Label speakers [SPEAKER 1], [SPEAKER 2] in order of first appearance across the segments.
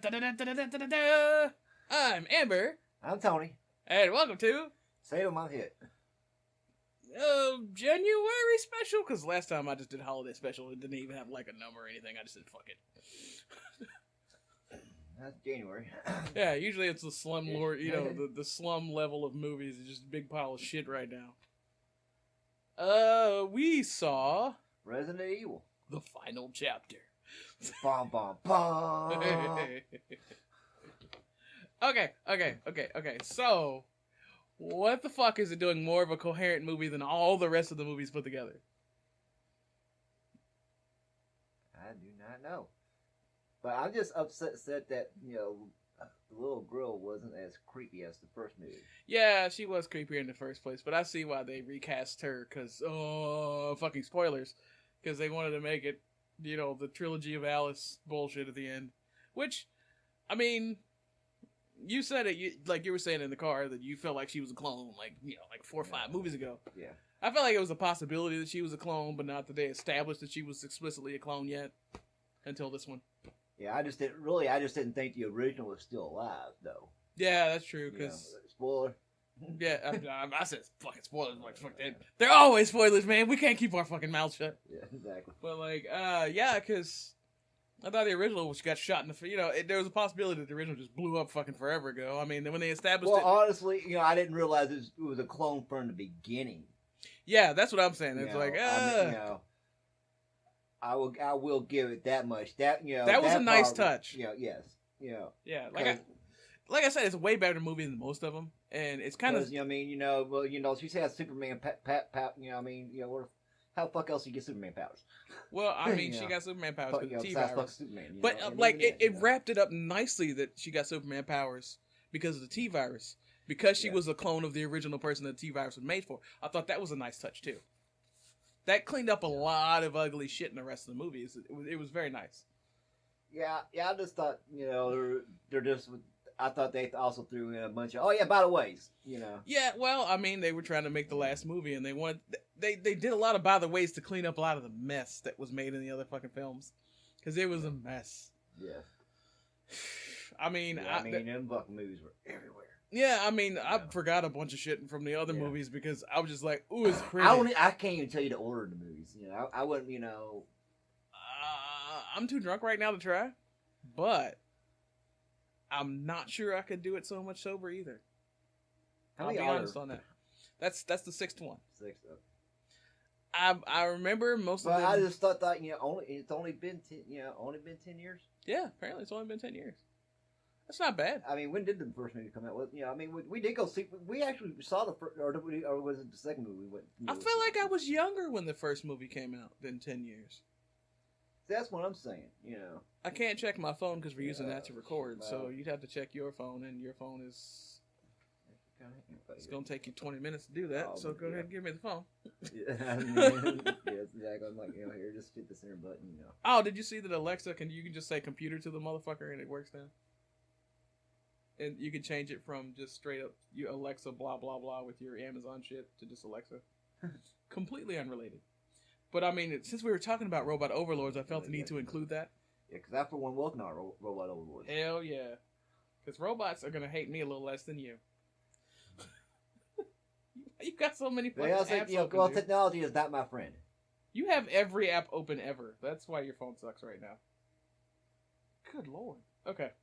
[SPEAKER 1] I'm Amber,
[SPEAKER 2] I'm Tony.
[SPEAKER 1] and welcome to
[SPEAKER 2] Say them I'm hit.
[SPEAKER 1] January special. Because last time I just did holiday special, it didn't even have like a number or anything. I just said fuck it.
[SPEAKER 2] That's January.
[SPEAKER 1] Yeah, usually it's the slum lord, the slum level of movies. It's just a big pile of shit right now. We saw
[SPEAKER 2] Resident Evil.
[SPEAKER 1] the final chapter.
[SPEAKER 2] Bom, bom, bom.
[SPEAKER 1] Okay. So, what the fuck is it doing more of a coherent movie than all the rest of the movies put together?
[SPEAKER 2] I do not know. But I'm just upset that, the little girl wasn't as creepy as the first movie.
[SPEAKER 1] Yeah, she was creepier in the first place, but I see why they recast her, because, fucking spoilers, because they wanted to make it, the trilogy of Alice bullshit at the end. Which, I mean, you said it, you were saying in the car, that you felt like she was a clone, like 4 or 5 movies ago.
[SPEAKER 2] Yeah.
[SPEAKER 1] I felt like it was a possibility that she was a clone, but not that they established that she was explicitly a clone yet, until this one.
[SPEAKER 2] Yeah, I just didn't think the original was still alive, though.
[SPEAKER 1] Yeah, that's true, because...
[SPEAKER 2] spoiler.
[SPEAKER 1] Yeah, I said fucking spoilers. Like, fuck that. They're always spoilers, man. We can't keep our fucking mouths shut.
[SPEAKER 2] Yeah, exactly.
[SPEAKER 1] But, because I thought the original got shot in the... there was a possibility that the original just blew up fucking forever ago. I mean, when they established it...
[SPEAKER 2] Well, honestly, I didn't realize it was a clone from the beginning.
[SPEAKER 1] Yeah, that's what I'm saying. It's
[SPEAKER 2] I will give it that much. That
[SPEAKER 1] was a nice touch.
[SPEAKER 2] Yes.
[SPEAKER 1] Yeah, like I said, it's a way better movie than most of them, and it's kind of.
[SPEAKER 2] She said Superman. How the fuck else do you get Superman powers?
[SPEAKER 1] Well, I mean, she got Superman powers because of the T-virus.
[SPEAKER 2] Superman,
[SPEAKER 1] but it wrapped it up nicely that she got Superman powers because of the T-virus, because she was a clone of the original person that the T-virus was made for. I thought that was a nice touch too. That cleaned up a lot of ugly shit in the rest of the movies. It was very nice. Yeah.
[SPEAKER 2] I just thought, they're just. I thought they also threw in a bunch of. Oh yeah, by the ways,
[SPEAKER 1] Yeah, well, I mean, they were trying to make the last movie, and they did a lot of by the ways to clean up a lot of the mess that was made in the other fucking films, because it was a mess.
[SPEAKER 2] Yeah.
[SPEAKER 1] I mean,
[SPEAKER 2] them fucking movies were everywhere.
[SPEAKER 1] Yeah, I mean, I forgot a bunch of shit from the other movies because I was just like, ooh, it's pretty.
[SPEAKER 2] I can't even tell you the order of the movies. I wouldn't,
[SPEAKER 1] I'm too drunk right now to try, but I'm not sure I could do it so much sober either. I'll be honest on that. That's the 6th one.
[SPEAKER 2] 6th.
[SPEAKER 1] I remember most of them.
[SPEAKER 2] I just thought it's only been 10 years.
[SPEAKER 1] Yeah, apparently it's only been 10 years. That's not bad.
[SPEAKER 2] I mean, when did the first movie come out? Well, we did go see. We actually saw the first, or was it the second movie we went?
[SPEAKER 1] I feel like I was younger when the first movie came out than 10 years.
[SPEAKER 2] That's what I'm saying.
[SPEAKER 1] I can't check my phone because we're using that to record, so you'd have to check your phone, and your phone is. It's gonna take you 20 minutes to do that, so go ahead and give me the phone.
[SPEAKER 2] Exactly. I'm like, here, just hit the center button.
[SPEAKER 1] Oh, did you see that Alexa you can just say computer to the motherfucker and it works now? And you can change it from just straight up you Alexa blah blah blah with your Amazon shit to just Alexa. Completely unrelated. But I mean, since we were talking about robot overlords, I felt the need to include that.
[SPEAKER 2] Yeah, because I for one welcome our robot overlords.
[SPEAKER 1] Hell yeah. Because robots are going to hate me a little less than you. You got so many fucking apps open,
[SPEAKER 2] well, technology is not my friend.
[SPEAKER 1] You have every app open ever. That's why your phone sucks right now. Good lord. Okay.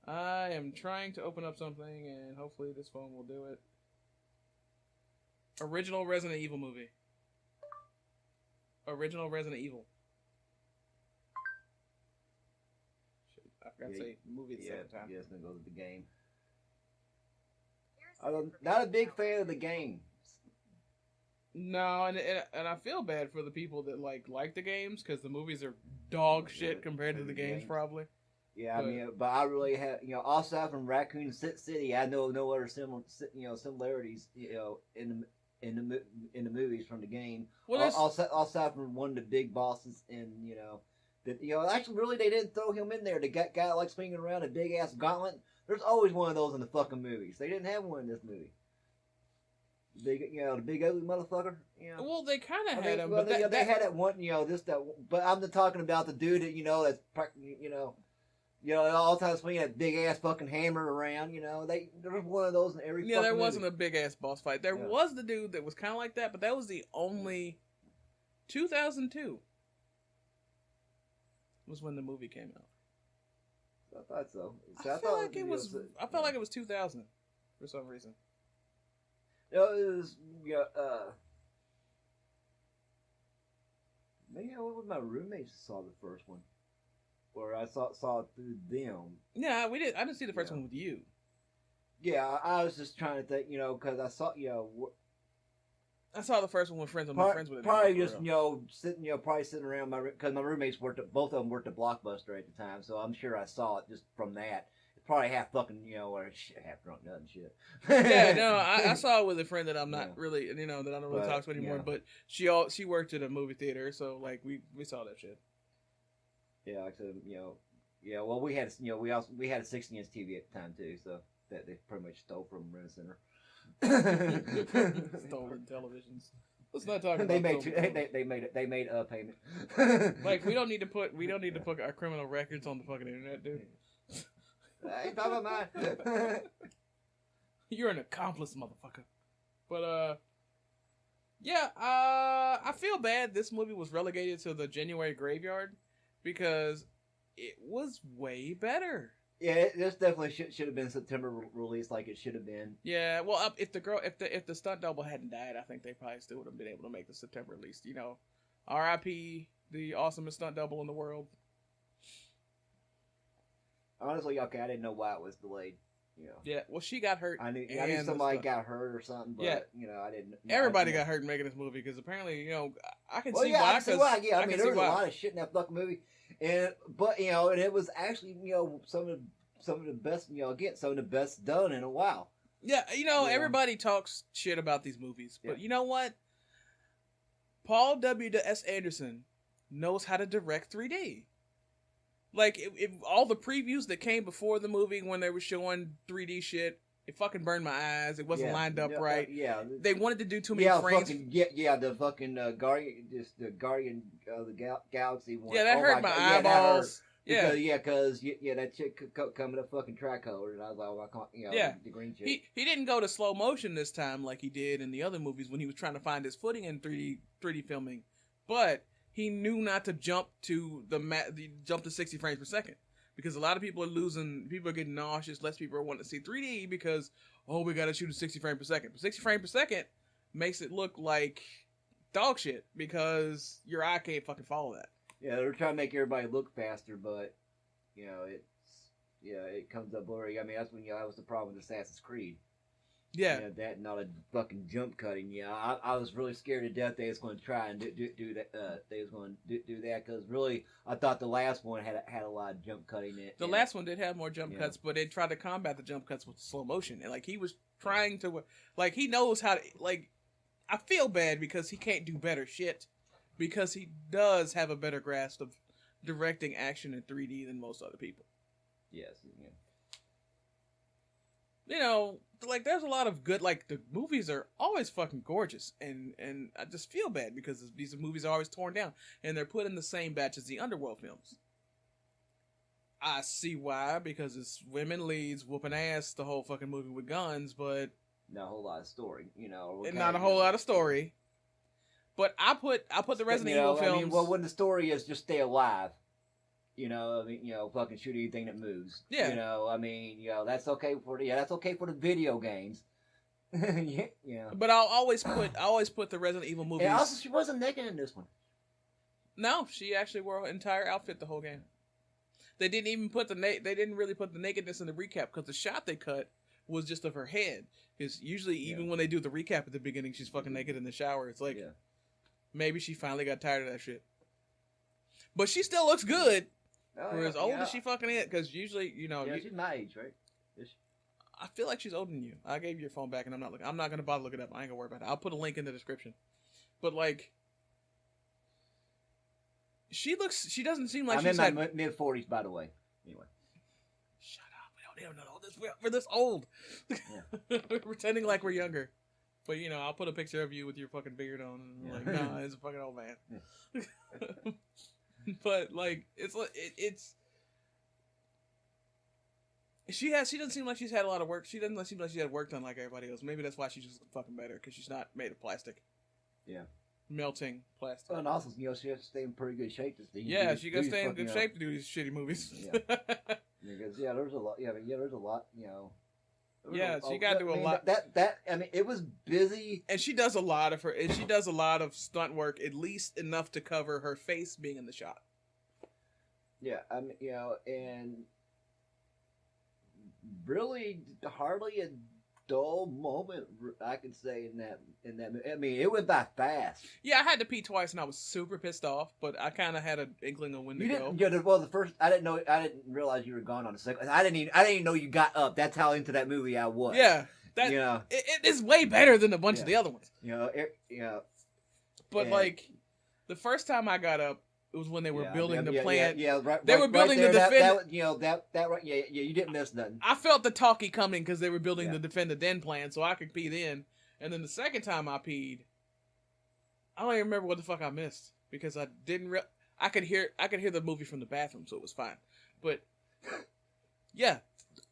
[SPEAKER 1] I am trying to open up something, and hopefully this phone will do it. Original Resident Evil movie. Original Resident Evil. Shit, I forgot to say movie the second time.
[SPEAKER 2] Yeah, it's going to go to the game. I'm not a big fan of the game.
[SPEAKER 1] No, and I feel bad for the people that like the games, because the movies are dog shit compared to the games, probably.
[SPEAKER 2] Yeah, but I really have, also from Raccoon City, I know no other similarities, in the movies from the game. Well, aside from one of the big bosses, and that actually really they didn't throw him in there. The guy like swinging around a big ass gauntlet. There's always one of those in the fucking movies. They didn't have one in this movie. The big ugly motherfucker.
[SPEAKER 1] Well, they kind of had him,
[SPEAKER 2] well,
[SPEAKER 1] but
[SPEAKER 2] they had that one. But I'm talking about the dude that that's You know, all the time swinging that big ass fucking hammer around. You know, there was one of those in every.
[SPEAKER 1] Yeah, there
[SPEAKER 2] movie.
[SPEAKER 1] wasn't a big ass boss fight. There was the dude that was kind of like that, but that was the only. 2002 was when the movie came out.
[SPEAKER 2] I thought so.
[SPEAKER 1] I felt like it was. I felt like it was 2000 for some reason.
[SPEAKER 2] No, it was. Yeah. Maybe I went with my roommates and saw the first one, or I saw it through them.
[SPEAKER 1] Yeah, we did. I didn't see the first one with you.
[SPEAKER 2] Yeah, I was just trying to think, you know, because I saw, you know.
[SPEAKER 1] I saw the first one with friends. My friends with it.
[SPEAKER 2] Probably just, you know, probably sitting around because my roommates both of them worked at Blockbuster at the time, so I'm sure I saw it just from that. Probably half fucking, you know, or half drunk, nothing shit.
[SPEAKER 1] Yeah, no, I saw it with a friend that I'm not really, you know, that I don't really talk to anymore. But she worked at a movie theater, so like we saw that shit.
[SPEAKER 2] Yeah, like I said, you know, yeah. Well, we had, you know, we had a 60-inch TV at the time too, so that they pretty much stole from Rent Center.
[SPEAKER 1] Stolen televisions. Let's not talk about.
[SPEAKER 2] They made a payment.
[SPEAKER 1] Like we don't need to put our criminal records on the fucking internet, dude.
[SPEAKER 2] I ain't talking about mine.
[SPEAKER 1] You're an accomplice, motherfucker. But yeah, I feel bad this movie was relegated to the January graveyard because it was way better.
[SPEAKER 2] Yeah, this definitely should have been September release, like it should have been.
[SPEAKER 1] Yeah, well, if the stunt double hadn't died, I think they probably still would have been able to make the September release. You know, R.I.P. the awesomest stunt double in the world.
[SPEAKER 2] Honestly, okay, I didn't know why it was delayed. You know.
[SPEAKER 1] Yeah, well, she got hurt.
[SPEAKER 2] I knew somebody got hurt or something, but you know, I didn't.
[SPEAKER 1] Everybody got hurt making this movie because apparently, you know, I can see
[SPEAKER 2] why.
[SPEAKER 1] why.
[SPEAKER 2] I can see why. Yeah, I mean, there was a lot of shit in that fucking movie, but you know, and it was actually, you know, some of the best, you know, again, some of the best done in a while.
[SPEAKER 1] Yeah, you know, everybody talks shit about these movies, but you know what? Paul W.S. Anderson knows how to direct 3D. Like, if all the previews that came before the movie when they were showing 3D shit, it fucking burned my eyes. It wasn't lined up right.
[SPEAKER 2] Yeah,
[SPEAKER 1] they wanted to do too many frames.
[SPEAKER 2] The fucking Guardian of the Galaxy one.
[SPEAKER 1] Yeah, that hurt my eyeballs.
[SPEAKER 2] Because that chick coming up fucking tricolor, and I was like, oh, I can't, you know, the green chick.
[SPEAKER 1] He didn't go to slow motion this time like he did in the other movies when he was trying to find his footing in 3D filming, but he knew not to jump to jump to 60 frames per second because a lot of people are getting nauseous. Less people are wanting to see 3D because we got to shoot at 60 frames per second. But 60 frames per second makes it look like dog shit because your eye can't fucking follow that.
[SPEAKER 2] Yeah, they're trying to make everybody look faster, but you know it comes up blurry. I mean, that's when that was the problem with Assassin's Creed.
[SPEAKER 1] Yeah,
[SPEAKER 2] that not a fucking jump cutting. Yeah, I was really scared to death they was going to try and do that. They was going to do that because really I thought the last one had a lot of jump cutting in it.
[SPEAKER 1] The last one did have more jump cuts, but they tried to combat the jump cuts with slow motion, and like he was trying to, like he knows how to. Like I feel bad because he can't do better shit because he does have a better grasp of directing action in 3D than most other people.
[SPEAKER 2] Yes. Yeah.
[SPEAKER 1] You know, like there's a lot of good, like the movies are always fucking gorgeous, and I just feel bad because these movies are always torn down and they're put in the same batch as the Underworld films. I see why, because it's women leads whooping ass the whole fucking movie with guns, but
[SPEAKER 2] not a whole lot of story, you know.
[SPEAKER 1] Not a whole lot of story. But I put the Resident Evil films. I mean,
[SPEAKER 2] well, when the story is just stay alive. You know, I mean, you know, fucking shoot anything that moves.
[SPEAKER 1] Yeah.
[SPEAKER 2] You know, I mean, you know, that's okay for the video games. Yeah.
[SPEAKER 1] But I'll always put the Resident Evil movies.
[SPEAKER 2] And also, she wasn't naked in this one.
[SPEAKER 1] No, she actually wore her entire outfit the whole game. They didn't even put they didn't really put the nakedness in the recap because the shot they cut was just of her head. Because usually, even when they do the recap at the beginning, she's fucking naked in the shower. It's like maybe she finally got tired of that shit. But she still looks good. For as old as she fucking is, because usually, you know,
[SPEAKER 2] she's my age, right?
[SPEAKER 1] I feel like she's older than you. I gave you your phone back, and I'm not gonna bother looking it up. I ain't gonna worry about it. I'll put a link in the description. But like, she doesn't seem like she's
[SPEAKER 2] in my mid-40s, by the way. Anyway,
[SPEAKER 1] shut up. We don't even know this. We're this old. Yeah. We're pretending like we're younger. But you know, I'll put a picture of you with your fucking beard on, and like, nah, it's a fucking old man. Yeah. But like it's She doesn't seem like she's had a lot of work. She doesn't seem like she had work done like everybody else. Maybe that's why she's just fucking better, because she's not made of plastic.
[SPEAKER 2] Yeah.
[SPEAKER 1] Melting plastic.
[SPEAKER 2] Well, and also, she has to stay in pretty good shape to stay.
[SPEAKER 1] Yeah, she got to stay in good shape to do these shitty movies.
[SPEAKER 2] Yeah. Because there's a lot. Yeah, there's a lot.
[SPEAKER 1] Yeah, she got to do a lot.
[SPEAKER 2] It was busy.
[SPEAKER 1] And she does a lot of she does a lot of stunt work, at least enough to cover her face being in the shot.
[SPEAKER 2] Yeah, and really hardly a dull moment I could say in that movie. I mean, it went by fast.
[SPEAKER 1] Yeah, I had to pee twice and I was super pissed off, but I kind of had an inkling of when to go.
[SPEAKER 2] The first I didn't realize you were gone on the second. I didn't even know you got up. That's how into that movie I was.
[SPEAKER 1] Yeah, it is way better than a bunch of the other ones.
[SPEAKER 2] But
[SPEAKER 1] like the first time I got up, it was when they were building the plant.
[SPEAKER 2] Right.
[SPEAKER 1] They were building the defend.
[SPEAKER 2] You didn't miss nothing.
[SPEAKER 1] I felt the talkie coming because they were building the defend the den plan, so I could pee then. And then the second time I peed, I don't even remember what the fuck I missed because I didn't. I could hear the movie from the bathroom, so it was fine. But yeah,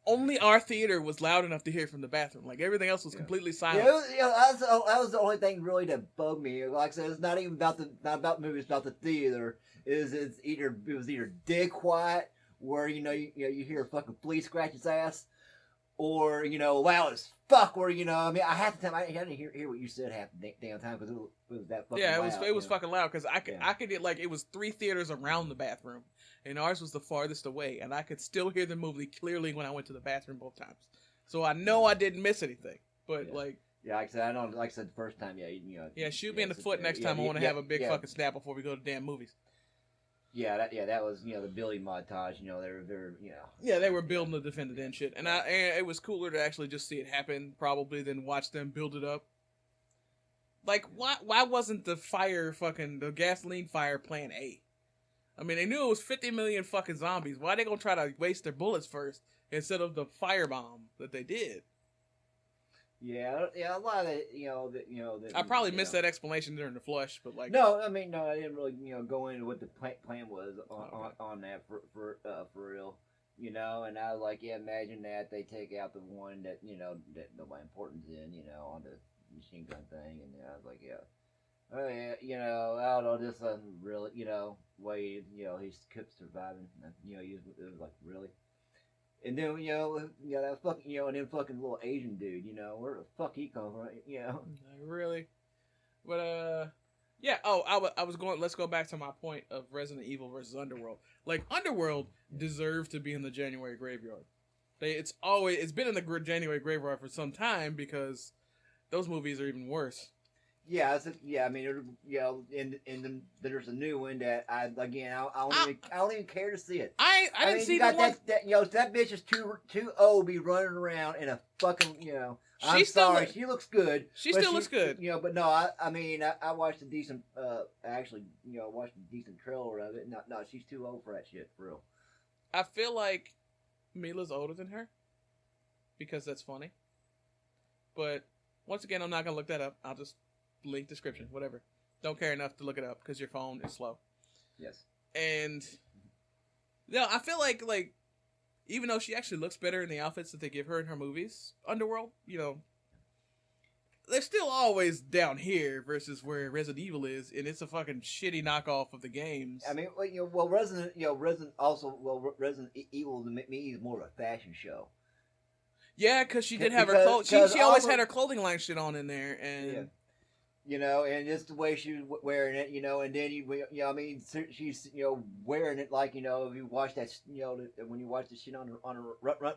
[SPEAKER 1] only our theater was loud enough to hear from the bathroom. Like everything else was completely silent.
[SPEAKER 2] That was the only thing really that bugged me. Like I said, it's not even about the movie. It's about the theater. It was either dead quiet where you hear a fucking flea scratch its ass, or loud as fuck where I had to I didn't hear what you said half the damn time because it was that fucking loud.
[SPEAKER 1] It was fucking loud because I could get like it was 3 theaters around the bathroom and ours was the farthest away and I could still hear the movie clearly when I went to the bathroom both times. So I know I didn't miss anything, but like.
[SPEAKER 2] Yeah, like I said, I know. Like I said the first time,
[SPEAKER 1] shoot me in the foot next time. I want to have a big fucking snap before we go to damn movies.
[SPEAKER 2] Yeah, that was the Billy montage. They're
[SPEAKER 1] Yeah, they were building the Defend the Den shit, and it was cooler to actually just see it happen probably than watch them build it up. Like, why wasn't the gasoline fire plan A? I mean, they knew it was 50 million fucking zombies. Why are they gonna try to waste their bullets first instead of the firebomb that they did?
[SPEAKER 2] Yeah, a lot of it,
[SPEAKER 1] I probably missed that explanation during the flush, but like.
[SPEAKER 2] No, I didn't really, go into what the plan was on that for real, and I was like, imagine that they take out the one that that nobody important's in, on the machine gun thing, and I was like, oh yeah, I don't know, this doesn't really, Wade, he kept surviving, it was like really. And then that fucking and then fucking little Asian dude, where the fuck he come from,
[SPEAKER 1] Really, but yeah. Oh, I was going. Let's go back to my point of Resident Evil versus Underworld. Like Underworld deserved to be in the January graveyard. It's been in the January graveyard for some time because those movies are even worse.
[SPEAKER 2] Yeah, I mean, and there's a new one that I don't even care to see it.
[SPEAKER 1] I didn't see the one.
[SPEAKER 2] That bitch is too old to be running around in a fucking I'm sorry, she looks good.
[SPEAKER 1] She still looks good.
[SPEAKER 2] But no, I watched a decent watched a decent trailer of it. No, she's too old for that shit, for real.
[SPEAKER 1] I feel like Mila's older than her because that's funny. But once again, I'm not gonna look that up. I'll just link description, whatever. Don't care enough to look it up because your phone is slow.
[SPEAKER 2] Yes. And
[SPEAKER 1] I feel like even though she actually looks better in the outfits that they give her in her movies, Underworld, they're still always down here versus where Resident Evil is, and it's a fucking shitty knockoff of the games.
[SPEAKER 2] I mean, Resident Evil to me is more of a fashion show.
[SPEAKER 1] Yeah, because she did have her clothes. She always had her clothing line shit on in there, and
[SPEAKER 2] and just the way she was wearing it, and then she's wearing it like if you watch that, when you watch the shit on a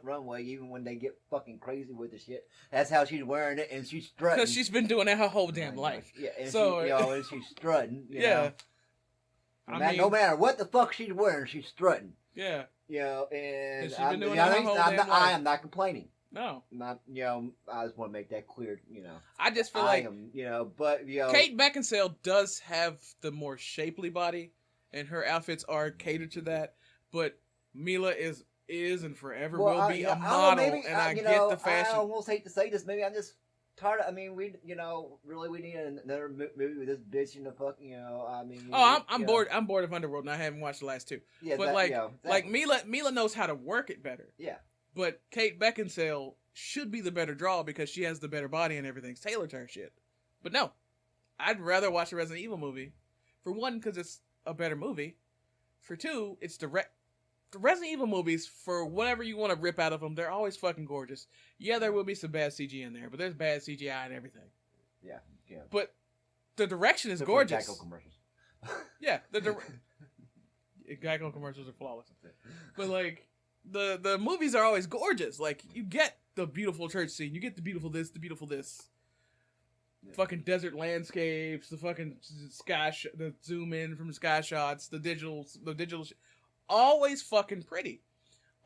[SPEAKER 2] runway, even when they get fucking crazy with the shit, that's how she's wearing it, and she's strutting
[SPEAKER 1] because she's been doing that her whole damn life.
[SPEAKER 2] Yeah, and so and she's strutting.
[SPEAKER 1] Yeah,
[SPEAKER 2] no matter what the fuck she's wearing, she's strutting.
[SPEAKER 1] Yeah,
[SPEAKER 2] and
[SPEAKER 1] she's been doing that her whole damn life.
[SPEAKER 2] I am not complaining.
[SPEAKER 1] No,
[SPEAKER 2] not I just want to make that clear.
[SPEAKER 1] I just feel like
[SPEAKER 2] but
[SPEAKER 1] Kate Beckinsale does have the more shapely body, and her outfits are catered to that. But Mila is and forever will be a model, and I get the fashion.
[SPEAKER 2] I almost hate to say this. Maybe I'm just tired. We really we need another movie with this bitch in the fuck.
[SPEAKER 1] I'm bored. I'm bored of Underworld, and I haven't watched the last two. Yeah, but Mila knows how to work it better.
[SPEAKER 2] Yeah.
[SPEAKER 1] But Kate Beckinsale should be the better draw because she has the better body and everything's tailored to her shit. But no, I'd rather watch a Resident Evil movie. For one, because it's a better movie. For two, it's the Resident Evil movies, for whatever you want to rip out of them, they're always fucking gorgeous. Yeah, there will be some bad CG in there, but there's bad CGI and everything.
[SPEAKER 2] Yeah.
[SPEAKER 1] But the direction is gorgeous.
[SPEAKER 2] Geico commercials.
[SPEAKER 1] Yeah, Geico commercials are flawless. But like the movies are always gorgeous. Like you get the beautiful church scene, you get the beautiful this, the beautiful this. Yeah. Fucking desert landscapes, the fucking the zoom in from sky shots, the digital always fucking pretty.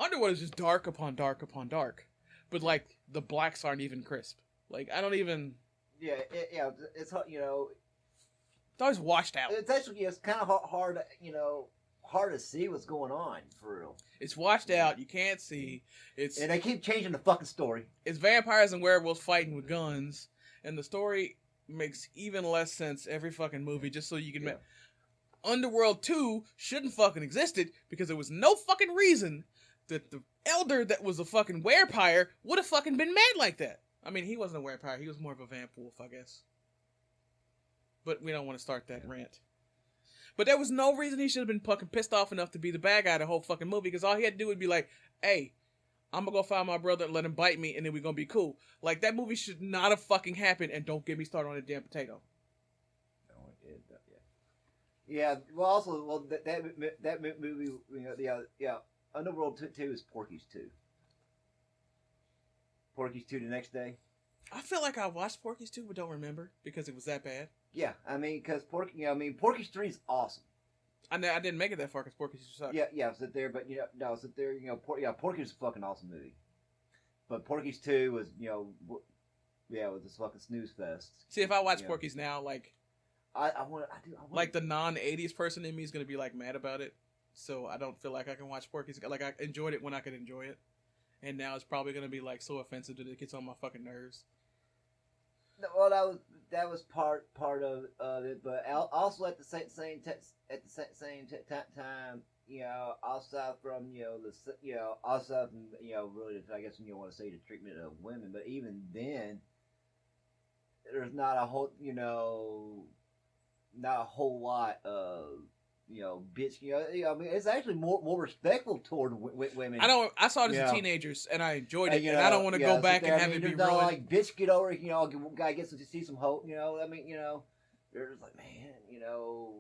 [SPEAKER 1] Underworld is just dark upon dark upon dark, but like the blacks aren't even crisp. Like I don't even.
[SPEAKER 2] Yeah, it's you know.
[SPEAKER 1] It's always washed out.
[SPEAKER 2] It's actually it's kind of hard, hard to see what's going on for real.
[SPEAKER 1] It's washed out. You can't see.
[SPEAKER 2] And they keep changing the fucking story.
[SPEAKER 1] It's vampires and werewolves fighting with guns, and the story makes even less sense every fucking movie. Just so you can. Yeah. Underworld 2 shouldn't fucking existed because there was no fucking reason that the elder that was a fucking werepire would have fucking been mad like that. I mean, he wasn't a werepire. He was more of a vamp wolf, I guess. But we don't want to start that rant. But there was no reason he should have been fucking pissed off enough to be the bad guy the whole fucking movie, because all he had to do would be like, hey, I'm gonna go find my brother and let him bite me, and then we're gonna be cool. Like, that movie should not have fucking happened, and don't get me started on a damn potato.
[SPEAKER 2] Yeah, well, that movie, Underworld 2 is Porky's 2. Porky's 2 the next day.
[SPEAKER 1] I feel like I watched Porky's 2, but don't remember because it was that bad.
[SPEAKER 2] Yeah, I mean, because Porky's 3 is awesome.
[SPEAKER 1] I didn't make it that far because Porky's 2 sucked.
[SPEAKER 2] Yeah, sit there, but sit there, Porky's a fucking awesome movie. But Porky's 2 was, was this fucking snooze fest.
[SPEAKER 1] See, if I watch Porky's now, like,
[SPEAKER 2] I want.
[SPEAKER 1] Like the non-80s person in me is gonna be like mad about it, so I don't feel like I can watch Porky's. Like I enjoyed it when I could enjoy it, and now it's probably gonna be like so offensive that it gets on my fucking nerves.
[SPEAKER 2] Well, that was part of it, but also at the same time, outside from outside from really, I guess you want to say the treatment of women, but even then, there's not a whole not a whole lot of bitch. I mean, it's actually more respectful toward women.
[SPEAKER 1] I saw this as teenagers, and I enjoyed it. And I don't want to go back and have it be ruined.
[SPEAKER 2] Like, bitch, get over. Guy gets to see some hope. I mean, they're just like, man,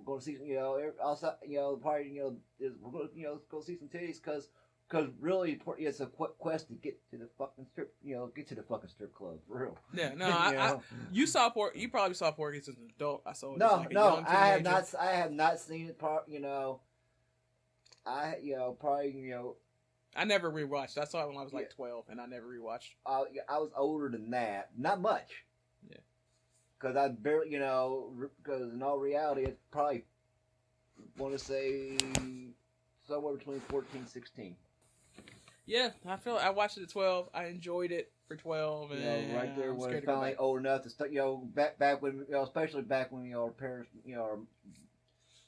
[SPEAKER 2] go to see. Also, probably, go see some titties because really it's a quest to get to the fucking strip club for real.
[SPEAKER 1] Yeah, no, you probably saw Porky's as an adult. I saw it.
[SPEAKER 2] No, I have not seen it.
[SPEAKER 1] I never rewatched. I saw it when I was like 12, and I never rewatched.
[SPEAKER 2] I was older than that, not much.
[SPEAKER 1] Yeah,
[SPEAKER 2] because I barely, because in all reality, it's probably want to say somewhere between 14 and 16.
[SPEAKER 1] Yeah, I watched it at 12. I enjoyed it for 12, and
[SPEAKER 2] right there when it's finally old enough to start. Back when, especially back when our parents,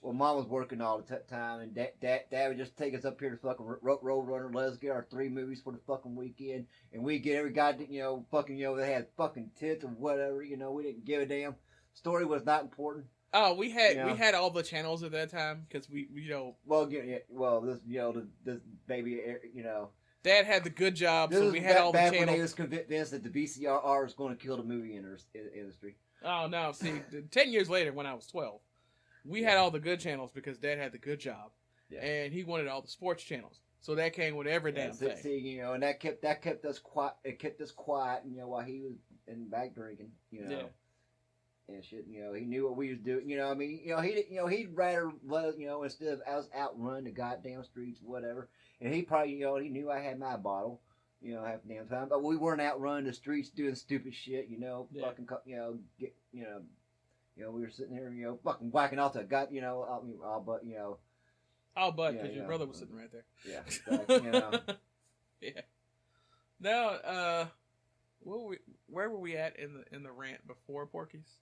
[SPEAKER 2] Mom was working all the time, and Dad would just take us up here to fucking Roadrunner. Let us get our 3 movies for the fucking weekend, and we get every goddamn they had fucking tits or whatever. We didn't give a damn. Story was not important.
[SPEAKER 1] Oh, we had all the channels at that time because we
[SPEAKER 2] Well, this baby,
[SPEAKER 1] Dad had the good job, so we had all the channels.
[SPEAKER 2] When they was convinced that the VCR was going to kill the movie industry.
[SPEAKER 1] Oh no! See, 10 years later, when I was 12, we had all the good channels because Dad had the good job, and he wanted all the sports channels. So that came with every damn thing.
[SPEAKER 2] See, and that kept us quiet. It kept us quiet, while he was in back drinking, and shit. He knew what we was doing. I mean, he'd rather let instead of us outrun the goddamn streets, whatever. And he probably, he knew I had my bottle, half the damn time. But we weren't outrunning the streets doing stupid shit, fucking, we were sitting here, fucking whacking off the god, all but,
[SPEAKER 1] all but because your brother was sitting right there.
[SPEAKER 2] Yeah,
[SPEAKER 1] yeah. Now, where were we at in the rant before Porky's?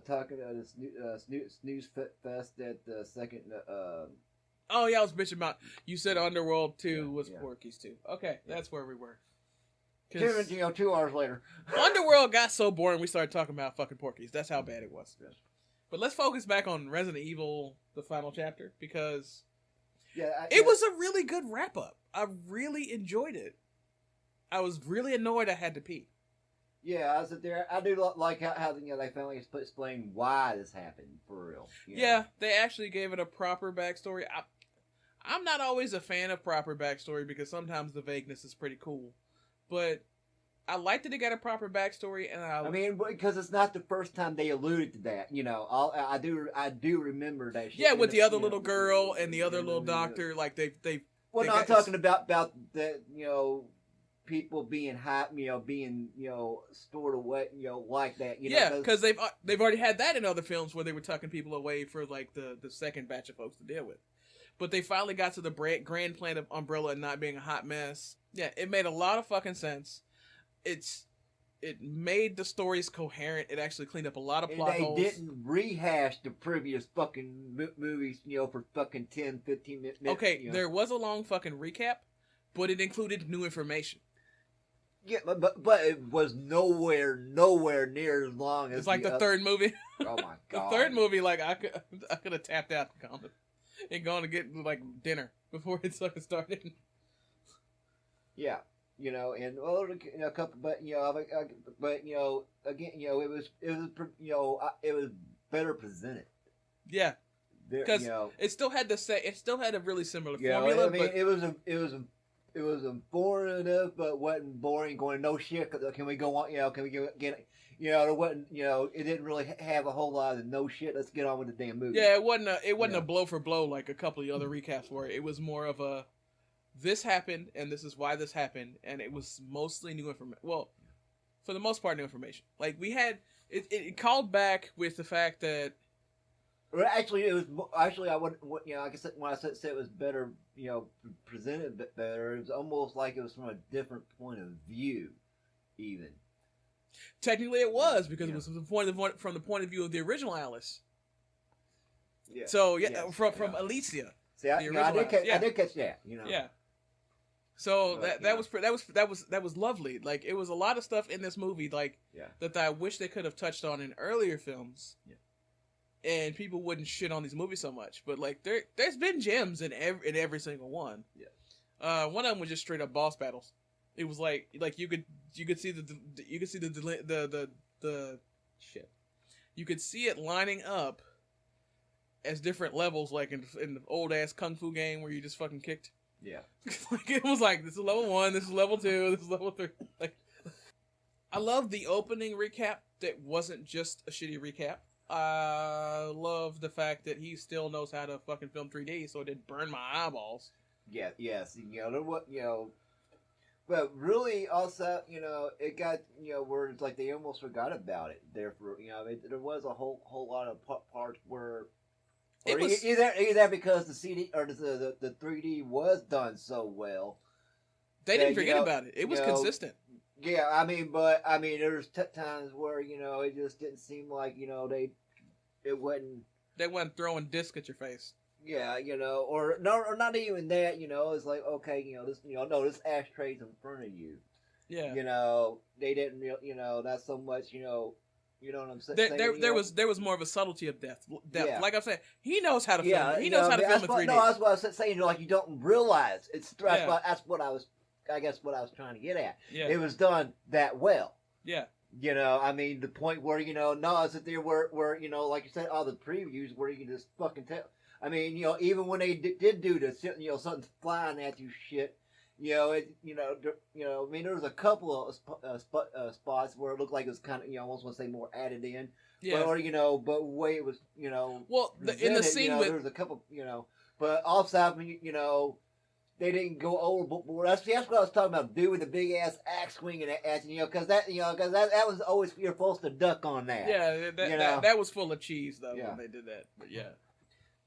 [SPEAKER 2] Talking about the snooze fest at the second.
[SPEAKER 1] Oh yeah, I was bitching about. You said Underworld 2 was Porky's 2. Okay, that's where we were.
[SPEAKER 2] 2 hours later.
[SPEAKER 1] Underworld got so boring we started talking about fucking Porky's. That's how bad it was.
[SPEAKER 2] Yes.
[SPEAKER 1] But let's focus back on Resident Evil, the final chapter, because
[SPEAKER 2] it
[SPEAKER 1] was a really good wrap up. I really enjoyed it. I was really annoyed I had to pee.
[SPEAKER 2] Yeah, I was there. I do like how they finally explain why this happened for real.
[SPEAKER 1] Yeah, they actually gave it a proper backstory. I'm not always a fan of proper backstory because sometimes the vagueness is pretty cool, but I like that they got a proper backstory, and I
[SPEAKER 2] mean, because it's not the first time they alluded to that. I do remember that shit.
[SPEAKER 1] Yeah, with the other little girl and the other little doctor, like they.
[SPEAKER 2] Well, no, I'm talking about the people being hot, being stored away, like that.
[SPEAKER 1] Yeah, because they've already had that in other films where they were tucking people away for like the second batch of folks to deal with. But they finally got to the grand plan of Umbrella and not being a hot mess. Yeah, it made a lot of fucking sense. It made the stories coherent. It actually cleaned up a lot of plot holes.
[SPEAKER 2] They didn't rehash the previous fucking movies, for fucking 10, 15 minutes.
[SPEAKER 1] Okay, there was a long fucking recap, but it included new information.
[SPEAKER 2] Yeah, but it was nowhere near as long as
[SPEAKER 1] it's like the third movie.
[SPEAKER 2] Oh my god!
[SPEAKER 1] The third movie, like I could have tapped out and gone to get like dinner before it started.
[SPEAKER 2] Yeah, and a couple, but again, it was better presented.
[SPEAKER 1] Yeah, because it still had a really similar formula.
[SPEAKER 2] I mean, it was informative, but wasn't boring. Going, no shit. Can we go on? Can we get? There wasn't. It didn't really have a whole lot of no shit. Let's get on with the damn movie.
[SPEAKER 1] Yeah, it wasn't a blow for blow like a couple of other recaps were. It was more of a, this happened and this is why this happened, and it was mostly new information. Well, for the most part, new information. Like we had it called back with the fact that.
[SPEAKER 2] Well, actually, it was. Actually, I would. Like I said, when I said it was better, presented better. It was almost like it was from a different point of view, even.
[SPEAKER 1] Technically, it was because it was from the point of view of the original Alice.
[SPEAKER 2] Yeah.
[SPEAKER 1] So from Alicia.
[SPEAKER 2] See, I did catch that.
[SPEAKER 1] Yeah. So that was lovely. Like it was a lot of stuff in this movie, like that I wish they could have touched on in earlier films. Yeah. And people wouldn't shit on these movies so much, but like there's been gems in every single one. Yeah. One of them was just straight up boss battles. It was like you could see the shit. You could see it lining up as different levels, like in the old ass kung fu game where you just fucking kicked.
[SPEAKER 2] Yeah.
[SPEAKER 1] Like it was like, this is level 1, this is level 2, this is level 3. Like, I love the opening recap that wasn't just a shitty recap. I love the fact that he still knows how to fucking film 3D, so it didn't burn my eyeballs.
[SPEAKER 2] Yeah, yes, but really also, it got, where it's like they almost forgot about it. Therefore, there was a whole lot of parts where, either because the CD or the 3D was done so well,
[SPEAKER 1] they didn't forget about it. It was consistent.
[SPEAKER 2] Yeah, there's times where it just didn't seem like they wasn't
[SPEAKER 1] throwing disc at your face.
[SPEAKER 2] Yeah, or not even that. It's like, okay, this ashtray's in front of you.
[SPEAKER 1] Yeah.
[SPEAKER 2] They didn't, not so much, you know what I'm saying.
[SPEAKER 1] There was more of a subtlety of depth. Yeah. Like I said, he knows how to film.
[SPEAKER 2] Yeah,
[SPEAKER 1] he knows how to film in 3D.
[SPEAKER 2] No, that's what I was saying. Like you don't realize it's. That's what I was. I guess what I was trying to get at.
[SPEAKER 1] Yeah.
[SPEAKER 2] It was done that well.
[SPEAKER 1] Yeah.
[SPEAKER 2] The point where, no, it's that there were, like you said, all the previews where you can just fucking tell. Even when they did do this, something flying at you shit, there was a couple of spots where it looked like it was kind of, almost want to say more added in. Yeah. But, but the way it was,
[SPEAKER 1] well, in the scene
[SPEAKER 2] there was a couple, but also, they didn't go overboard. That's what I was talking about. Dude with the big ass axe swinging at you, because that was always, you're supposed to duck on that.
[SPEAKER 1] Yeah, that was full of cheese though when they did that. But yeah.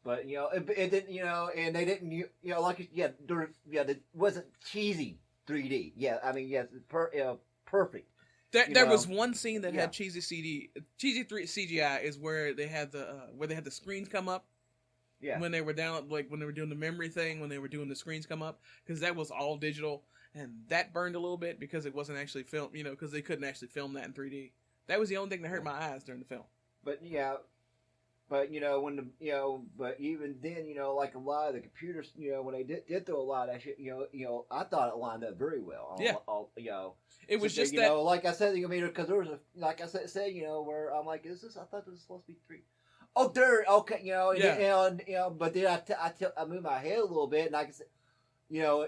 [SPEAKER 2] But it didn't, and they didn't, it wasn't cheesy 3D. Yeah, yes, perfect.
[SPEAKER 1] There was one scene that had cheesy CGI is where they had the screens come up.
[SPEAKER 2] Yeah.
[SPEAKER 1] When they were down, like when they were doing the memory thing, when they were doing the screens come up, because that was all digital, and that burned a little bit because it wasn't actually filmed, because they couldn't actually film that in 3D. That was the only thing that hurt my eyes during the film.
[SPEAKER 2] But yeah, but when but even then, like a lot of the computers, when they did throw a lot of that shit, I thought it lined up very well.
[SPEAKER 1] It was just
[SPEAKER 2] that, like I said, because there was like I said, where I'm like, I thought this was supposed to be 3. Oh, there, okay, but then I moved my head a little bit, and I can say, because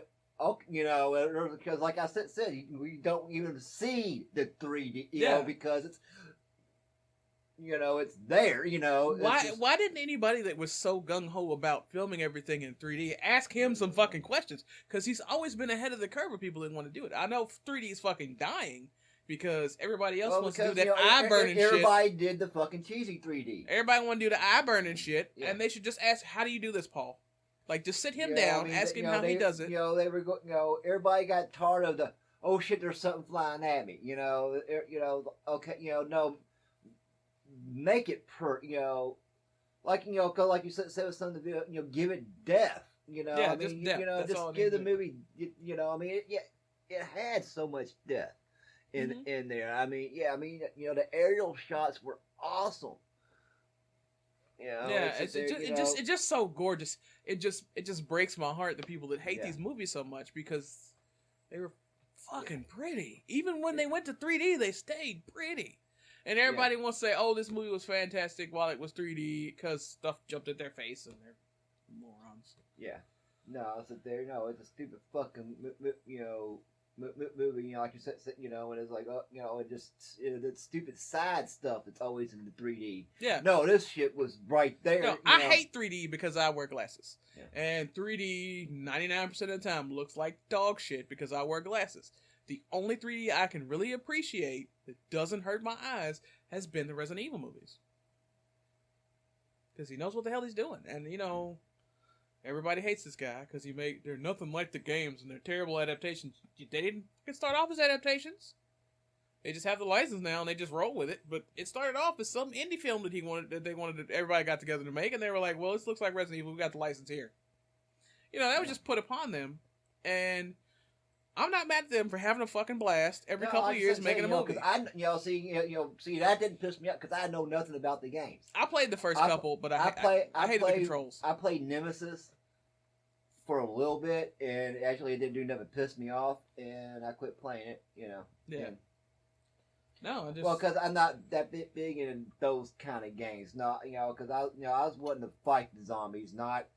[SPEAKER 2] like I said, we don't even see the 3D, because it's. It's there,
[SPEAKER 1] Why didn't anybody that was so gung-ho about filming everything in 3D ask him some fucking questions? Because he's always been ahead of the curve with people that want to do it. I know 3D is fucking dying because everybody else wants to do that eye-burning shit.
[SPEAKER 2] Everybody did the fucking cheesy 3D.
[SPEAKER 1] Everybody want to do the eye-burning shit, and they should just ask, how do you do this, Paul? Like, just sit him down, ask him how he does it.
[SPEAKER 2] They were everybody got tired of the, oh shit, there's something flying at me. Okay, no. Make it like you said with some of the video, give it depth. Just give the movie. It had so much depth in there. The aerial shots were awesome.
[SPEAKER 1] It's just so gorgeous. It just breaks my heart, the people that hate these movies so much, because they were fucking pretty. Even when they went to 3D, they stayed pretty. And everybody wants to say, oh, this movie was fantastic while it was 3D because stuff jumped at their face and they're morons.
[SPEAKER 2] Yeah. No, it's a stupid fucking, movie, like you said, and it's like, that stupid side stuff that's always in the 3D.
[SPEAKER 1] Yeah.
[SPEAKER 2] No, this shit was right there.
[SPEAKER 1] No, I hate 3D because I wear glasses. Yeah. And 3D, 99% of the time, looks like dog shit because I wear glasses. The only 3D I can really appreciate that doesn't hurt my eyes has been the Resident Evil movies. Because he knows what the hell he's doing. And, everybody hates this guy because they're nothing like the games and they're terrible adaptations. They didn't start off as adaptations. They just have the license now and they just roll with it. But it started off as some indie film that everybody got together to make. And they were like, well, this looks like Resident Evil. We got the license here. That was just put upon them. And I'm not mad at them for having a fucking blast every couple of years making a movie.
[SPEAKER 2] See, that didn't piss me off because I know nothing about the games.
[SPEAKER 1] I played the first couple, but I hated the controls.
[SPEAKER 2] I played Nemesis for a little bit, and actually it didn't do nothing to piss me off, and I quit playing it.
[SPEAKER 1] Yeah.
[SPEAKER 2] Because I'm not that big in those kind of games. No, because I was wanting to fight the zombies, not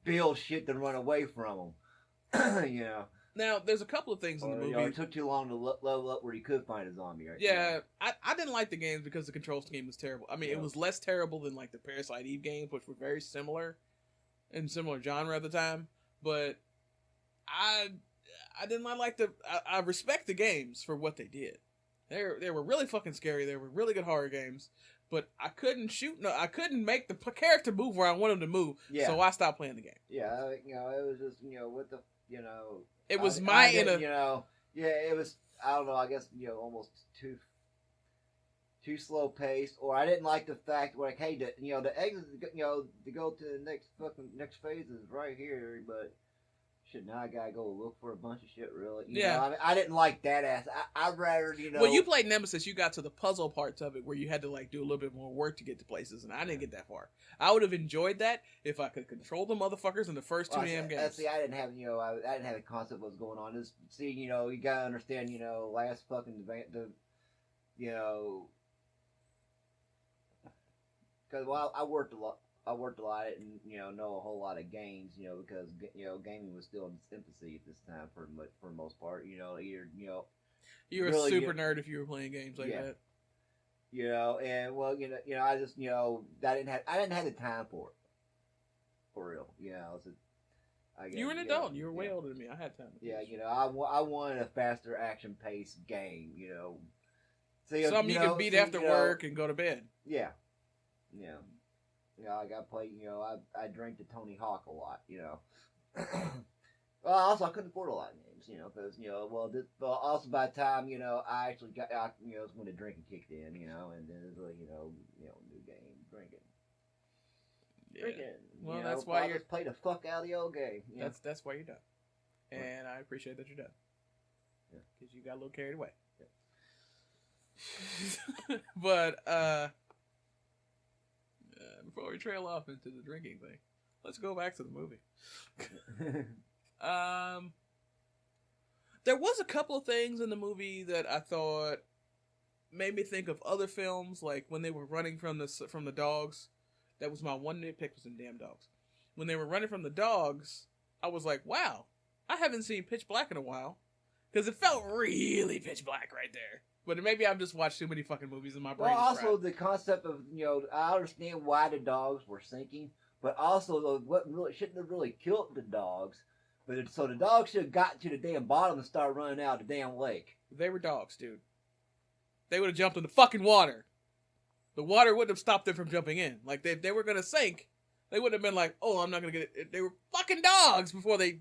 [SPEAKER 2] build shit to run away from them.
[SPEAKER 1] Now, there's a couple of things in the movie.
[SPEAKER 2] It took too long to level up where you could find a zombie, right?
[SPEAKER 1] Yeah, I didn't like the games because the control scheme was terrible. I mean, it was less terrible than like the Parasite Eve games, which were very similar in similar genre at the time. But I didn't like I respect the games for what they did. They were really fucking scary. They were really good horror games. But I couldn't I couldn't make the character move where I wanted him to move. Yeah. So I stopped playing the game.
[SPEAKER 2] Yeah, it was just what the
[SPEAKER 1] It was it
[SPEAKER 2] was, I don't know, I guess, almost too slow paced, or I didn't like the fact where, like, hey, the exit, to go to the next phase is right here, but shit, now I gotta go look for a bunch of shit, really. I didn't like that ass. I'd rather,
[SPEAKER 1] Well, you played Nemesis, you got to the puzzle parts of it where you had to, like, do a little bit more work to get to places, and I didn't get that far. I would have enjoyed that if I could control the motherfuckers in the first two damn games.
[SPEAKER 2] See, I didn't have, I didn't have a concept of what's going on. Just, see, you gotta understand, last fucking, because, well, I worked a lot and know a whole lot of games, because gaming was still in its infancy at this time for the most part. You
[SPEAKER 1] were really, a super nerd if you were playing games like that.
[SPEAKER 2] And well, I just I didn't have the time for it, for real.
[SPEAKER 1] You were an adult. You were way older than me. I had time.
[SPEAKER 2] I wanted a faster action paced game.
[SPEAKER 1] Something you could beat after work and go to bed.
[SPEAKER 2] Yeah. I got to play, I drank the Tony Hawk a lot, Well, also, I couldn't afford a lot of games, because, well, also by the time, I actually got, it was when the drinking kicked in, and then it was like, new game, drinking. drinking.
[SPEAKER 1] Well, that's why you're
[SPEAKER 2] play the fuck out of the old game.
[SPEAKER 1] That's why you're done, and I appreciate that you're done. Yeah, because you got a little carried away. Yeah. But before we trail off into the drinking thing, let's go back to the movie. There was a couple of things in the movie that I thought made me think of other films, like when they were running from the dogs. That was my one nitpick, was them damn dogs. When they were running from the dogs, I was like, wow, I haven't seen Pitch Black in a while. Because it felt really pitch black right there. But maybe I've just watched too many fucking movies in my brain.
[SPEAKER 2] Well, also the concept of, I understand why the dogs were sinking, but also what really shouldn't have really killed the dogs. So the dogs should have got to the damn bottom and started running out of the damn lake.
[SPEAKER 1] They were dogs, dude. They would have jumped in the fucking water. The water wouldn't have stopped them from jumping in. Like, they were going to sink. They wouldn't have been like, oh, I'm not going to get it. They were fucking dogs before they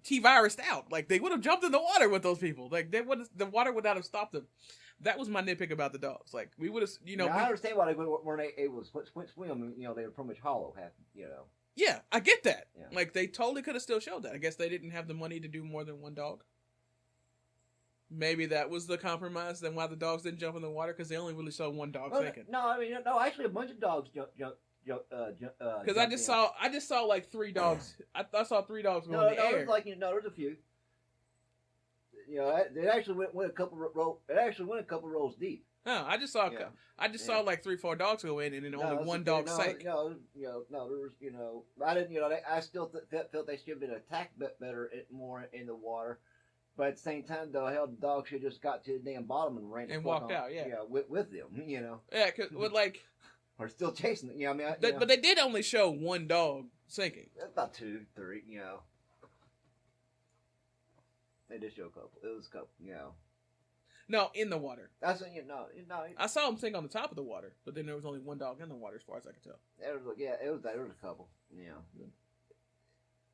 [SPEAKER 1] T-virused out. Like, they would have jumped in the water with those people. Like, the water would not have stopped them. That was my nitpick about the dogs. Like, we would have,
[SPEAKER 2] I understand why they weren't able to swim. They were pretty much hollow,
[SPEAKER 1] Yeah, I get that.
[SPEAKER 2] Yeah.
[SPEAKER 1] Like, they totally could have still showed that. I guess they didn't have the money to do more than one dog. Maybe that was the compromise, then why the dogs didn't jump in the water, because they only really saw one dog sinking.
[SPEAKER 2] No, actually a bunch of dogs jumped.
[SPEAKER 1] Because I just saw like 3 dogs. I saw 3 dogs go in the air.
[SPEAKER 2] There's a few. It actually went a couple rows deep.
[SPEAKER 1] No, I just saw like 3-4 dogs go in, and then only one dog sank.
[SPEAKER 2] There was, I didn't, I still felt they should have been attacked better, more in the water. But at the same time, though, hell, the dog should have just got to the damn bottom and ran
[SPEAKER 1] and walked out. Yeah,
[SPEAKER 2] with them.
[SPEAKER 1] Yeah, cause like.
[SPEAKER 2] Or still chasing them.
[SPEAKER 1] But they did only show one dog sinking.
[SPEAKER 2] About 2, 3. They did show a couple. It was a couple.
[SPEAKER 1] No, in the water.
[SPEAKER 2] That's what
[SPEAKER 1] I saw him sink on the top of the water, but then there was only one dog in the water, as far as I could tell.
[SPEAKER 2] There was a couple.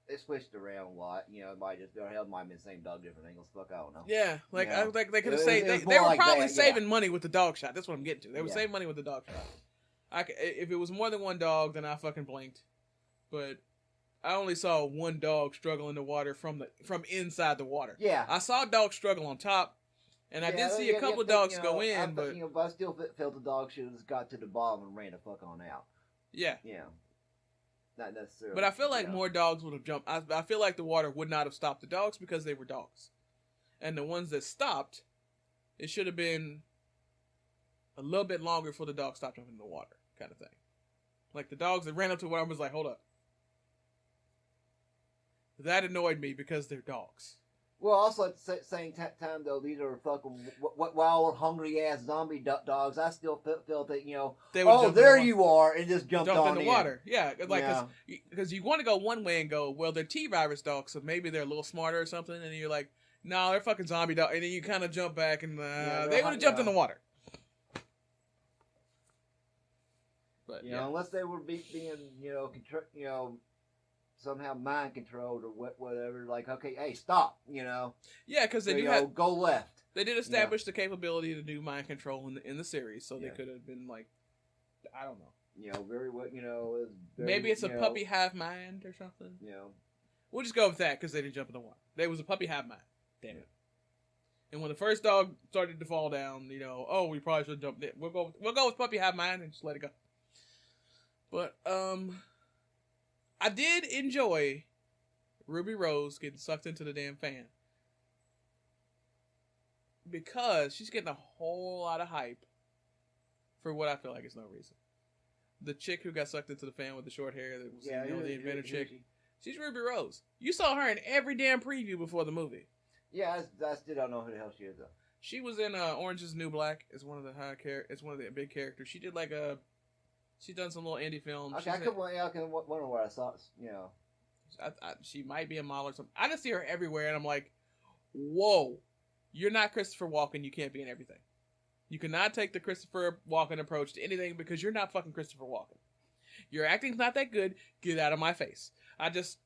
[SPEAKER 2] They switched around a lot. It might have been the same dog, different angles. Fuck, I don't know.
[SPEAKER 1] Yeah, I was like they could have saved. They were probably saving money with the dog shot. That's what I'm getting to. They were saving money with the dog shot. If it was more than one dog, then I fucking blinked. But I only saw one dog struggle in the water from inside the water.
[SPEAKER 2] Yeah,
[SPEAKER 1] I saw a dog struggle on top, and I did see a couple of dogs go in. But
[SPEAKER 2] I still felt the dog should have got to the bottom and ran the fuck on out.
[SPEAKER 1] Yeah.
[SPEAKER 2] Yeah. Not necessarily.
[SPEAKER 1] But I feel like more dogs would have jumped. I feel like the water would not have stopped the dogs because they were dogs. And the ones that stopped, it should have been a little bit longer for the dogs stopped jumping in the water, kind of thing. Like the dogs that ran up to where I was like, hold up. That annoyed me because they're dogs.
[SPEAKER 2] Well, also at the same time, though, these are fucking wild, hungry-ass zombie dogs. I still felt that, there you are, and just jumped
[SPEAKER 1] in the water. Yeah, like, because you want to go one way and go, well, they're T-virus dogs, so maybe they're a little smarter or something, and you're like, no, they're fucking zombie dogs, and then you kind of jump back, and they would have jumped in the water. But,
[SPEAKER 2] unless they were being, somehow mind controlled or whatever, like, okay, hey, stop,
[SPEAKER 1] Yeah, because they
[SPEAKER 2] go left.
[SPEAKER 1] They did establish the capability to do mind control in the series, so they could have been like, I don't know.
[SPEAKER 2] Very well,
[SPEAKER 1] maybe it's a puppy hive mind or something. We'll just go with that because they didn't jump in the water. They was a puppy hive mind. Damn it. And when the first dog started to fall down, we probably should have jumped in. We'll go with puppy hive mind and just let it go. But I did enjoy Ruby Rose getting sucked into the damn fan. Because she's getting a whole lot of hype for what I feel like is no reason. The chick who got sucked into the fan with the short hair, that was the inventor chick. She's Ruby Rose. You saw her in every damn preview before the movie.
[SPEAKER 2] Yeah, I still don't know who the hell she is though.
[SPEAKER 1] She was in Orange Is the New Black. It's one of the big characters. She did she's done some little indie films.
[SPEAKER 2] Okay, I can wonder where I saw it.
[SPEAKER 1] She might be a model or something. I just see her everywhere, and I'm like, whoa, you're not Christopher Walken. You can't be in everything. You cannot take the Christopher Walken approach to anything because you're not fucking Christopher Walken. Your acting's not that good. Get out of my face. I just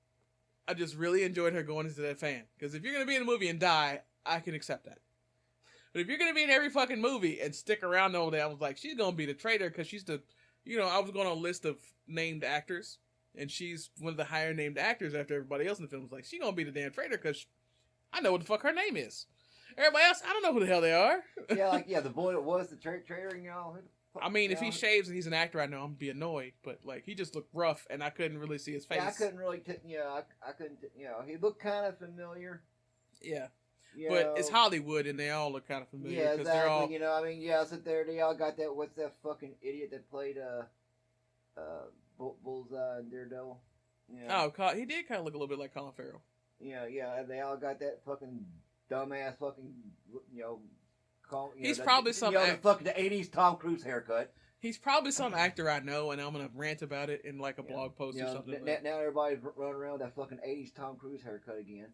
[SPEAKER 1] really enjoyed her going into that fan. Because if you're going to be in a movie and die, I can accept that. But if you're going to be in every fucking movie and stick around the whole day, I was like, she's going to be the traitor because she's the I was going on a list of named actors, and she's one of the higher named actors after everybody else in the film. Was like, she gonna be the Dan Frater because I know what the fuck her name is. Everybody else, I don't know who the hell they are.
[SPEAKER 2] The boy that was the traitor,
[SPEAKER 1] I mean, if he shaves and he's an actor, I know I'm gonna be annoyed, but like he just looked rough, and I couldn't really see his face.
[SPEAKER 2] Yeah, I couldn't really, I couldn't, he looked kind of familiar.
[SPEAKER 1] Yeah. But it's Hollywood, and they all look kind of familiar.
[SPEAKER 2] Yeah, exactly. They're all, I sit there. They all got that. What's that fucking idiot that played Bullseye and Daredevil? Yeah.
[SPEAKER 1] Oh, he did kind of look a little bit like Colin Farrell.
[SPEAKER 2] Yeah. They all got that fucking dumbass fucking
[SPEAKER 1] He's probably some
[SPEAKER 2] the fucking the '80s Tom Cruise haircut.
[SPEAKER 1] He's probably some actor I know, and I'm gonna rant about it in like a blog post or something.
[SPEAKER 2] Now everybody's running around with that fucking '80s Tom Cruise haircut again.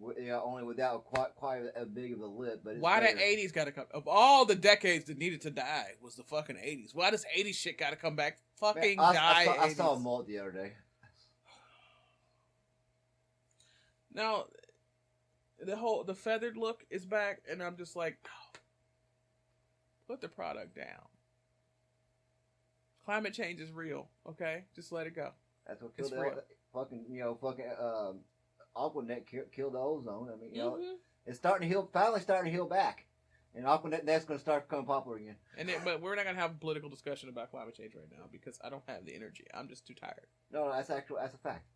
[SPEAKER 2] Only without quite a big of a lip. But
[SPEAKER 1] why the '80s got to come? Of all the decades that needed to die, was the fucking '80s. Why does '80s shit got to come back? Fucking die!
[SPEAKER 2] I saw a malt the other day.
[SPEAKER 1] Now, the feathered look is back, and I'm just like, oh, put the product down. Climate change is real. Okay, just let it go.
[SPEAKER 2] That's what killed Aquanet killed the ozone. I mean, it's finally starting to heal back, and Aquanet that's going to start becoming popular again.
[SPEAKER 1] But we're not going to have a political discussion about climate change right now because I don't have the energy. I'm just too tired.
[SPEAKER 2] No, that's a fact.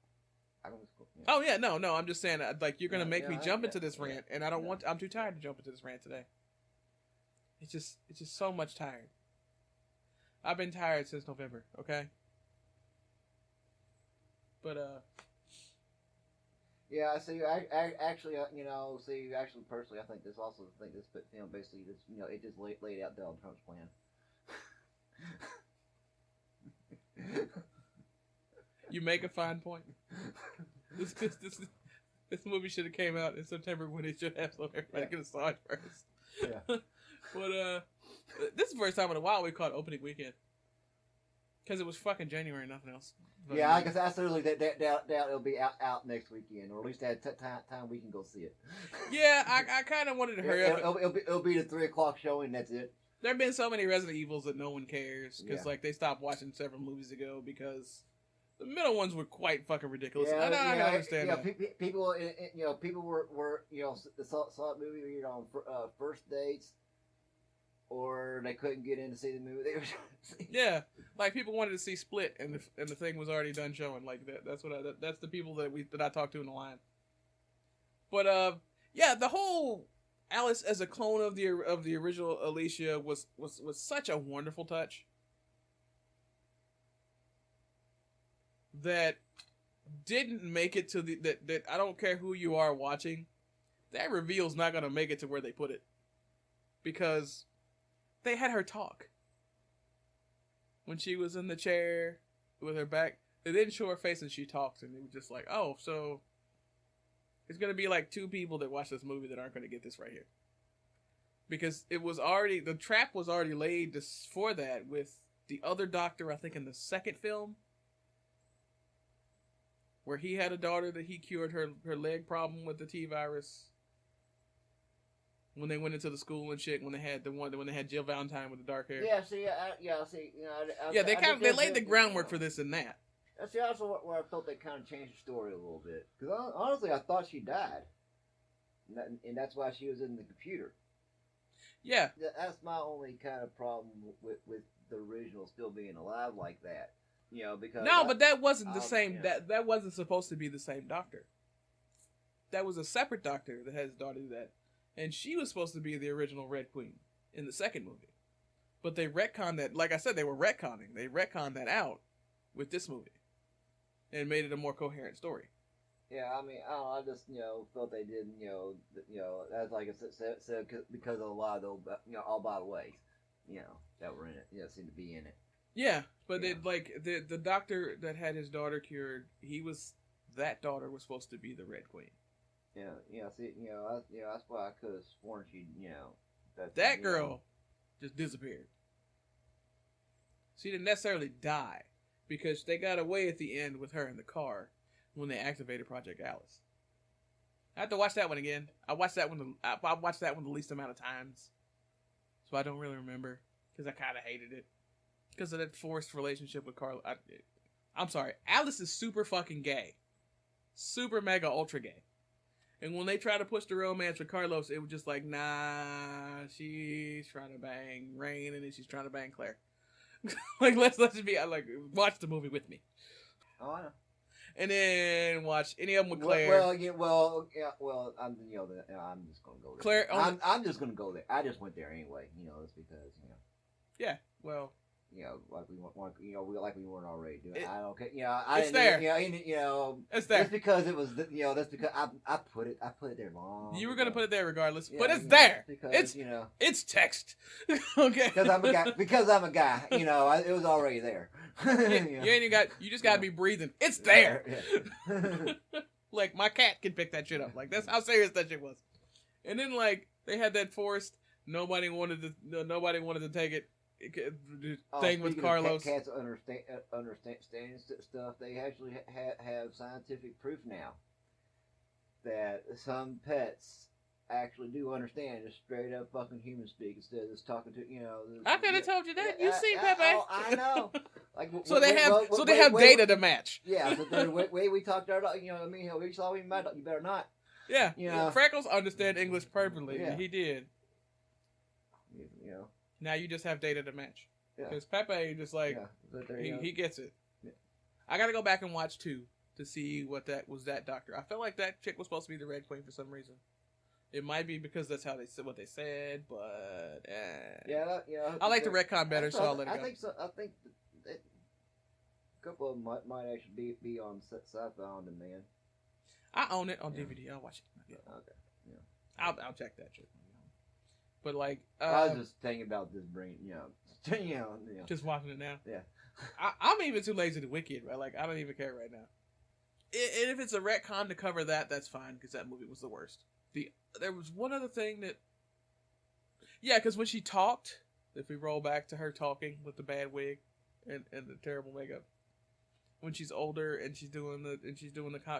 [SPEAKER 1] Oh yeah, no. I'm just saying, like you're going to make me jump into this rant, and I don't want. I'm too tired to jump into this rant today. It's just so much tired. I've been tired since November. Okay. But
[SPEAKER 2] Yeah, see, actually, personally, I think this film basically just, it just laid out Donald Trump's plan.
[SPEAKER 1] You make a fine point. This movie should have came out in September when it should have, so everybody could have saw it first.
[SPEAKER 2] Yeah.
[SPEAKER 1] But this is the first time in a while we caught opening weekend. Because it was fucking January and nothing else.
[SPEAKER 2] Yeah, I guess that's really that it'll be out next weekend, or at least at time we can go see it.
[SPEAKER 1] Yeah, I kind of wanted to hurry up.
[SPEAKER 2] It'll be the 3:00 showing. That's it.
[SPEAKER 1] There have been so many Resident Evils that no one cares because like they stopped watching several movies ago because the middle ones were quite fucking ridiculous. I understand that.
[SPEAKER 2] People were saw the movie on first dates. Or they couldn't get in to see the movie they were trying to see. Yeah, like people wanted to see Split, and the thing was already done showing. Like that's the people that I talked to in the line. But the whole Alice as a clone of the original Alicia was such a wonderful touch. That didn't make it to that I don't care who you are watching, that reveal's not gonna make it to where they put it, because they had her talk. When she was in the chair with her back, they didn't show her face and she talks, and it was just like, oh, so it's going to be like two people that watch this movie that aren't going to get this right here. Because the trap was already laid for that with the other doctor, I think in the second film, where he had a daughter that he cured her leg problem with the T-virus. When they went into the school and shit, when they had Jill Valentine with the dark hair. They laid the groundwork for this and that. That's also where I felt they kind of changed the story a little bit. Because honestly, I thought she died, and that's why she was in the computer.
[SPEAKER 1] Yeah,
[SPEAKER 2] that's my only kind of problem with the original still being alive like that. Because
[SPEAKER 1] but that wasn't the same. That wasn't supposed to be the same doctor. That was a separate doctor that had his daughter do that. And she was supposed to be the original Red Queen in the second movie. But they retconned that. Like I said, they were retconning. They retconned that out with this movie. And made it a more coherent story.
[SPEAKER 2] Yeah, I mean, I just, felt they didn't, that's like I said, because of a lot of those, all by the way, that were in it, seemed to be in it.
[SPEAKER 1] Yeah, but the doctor that had his daughter cured, that daughter was supposed to be the Red Queen.
[SPEAKER 2] That's why I could have sworn she,
[SPEAKER 1] that girl just disappeared. She didn't necessarily die because they got away at the end with her in the car when they activated Project Alice. I have to watch that one again. I watched that one the least amount of times, so I don't really remember because I kind of hated it. Because of that forced relationship with Carlos. I'm sorry. Alice is super fucking gay. Super mega ultra gay. And when they try to push the romance with Carlos, it was just like, nah, she's trying to bang Rain and then she's trying to bang Claire. Like, let's just be, like, watch the movie with me.
[SPEAKER 2] Oh, I know.
[SPEAKER 1] And then watch any of them with Claire.
[SPEAKER 2] I'm just gonna go there.
[SPEAKER 1] Claire,
[SPEAKER 2] I'm just gonna go there. I just went there anyway. It's because
[SPEAKER 1] Yeah, well.
[SPEAKER 2] Like we want, like we weren't already doing. I don't care.
[SPEAKER 1] It's there.
[SPEAKER 2] It's there. Just because it was, that's because I put it there long.
[SPEAKER 1] You were gonna put it there regardless, but it's there.
[SPEAKER 2] Because
[SPEAKER 1] it's text. Okay.
[SPEAKER 2] Because I'm a guy. Because I'm a guy. It was already there.
[SPEAKER 1] You just gotta be breathing. It's there. Yeah. Like my cat can pick that shit up. Like that's how serious that shit was. And then like they had that forced. Nobody wanted to take it. Thing with Carlos.
[SPEAKER 2] Cats understand stuff. They actually have scientific proof now that some pets actually do understand just straight up fucking human speak instead of just talking to
[SPEAKER 1] I could have told you that. You seen Pepe?
[SPEAKER 2] I know. Like
[SPEAKER 1] so they have data to match.
[SPEAKER 2] Yeah. So the way we talked our dog, we saw him. You better not.
[SPEAKER 1] Yeah. Freckles understand English perfectly. Yeah. He did. Now you just have data to match. Because Pepe just like he gets it. Yeah. I gotta go back and watch 2 to see what that was. That doctor. I felt like that chick was supposed to be the Red Queen for some reason. It might be because that's how they said what they said, but I like the retcon better, so I'll let it go.
[SPEAKER 2] I think so. I think a couple of them might actually be on Sci-Fi on Demand.
[SPEAKER 1] I own it on DVD. I'll watch it. Yeah. Okay. Yeah. I'll check that shit. But like,
[SPEAKER 2] I was just thinking about this brain,
[SPEAKER 1] just watching it now.
[SPEAKER 2] Yeah,
[SPEAKER 1] I'm even too lazy to wiki it, right? Like, I don't even care right now. And if it's a retcon to cover that, that's fine because that movie was the worst. There was one other thing that, because when she talked, if we roll back to her talking with the bad wig and the terrible makeup, when she's older and she's doing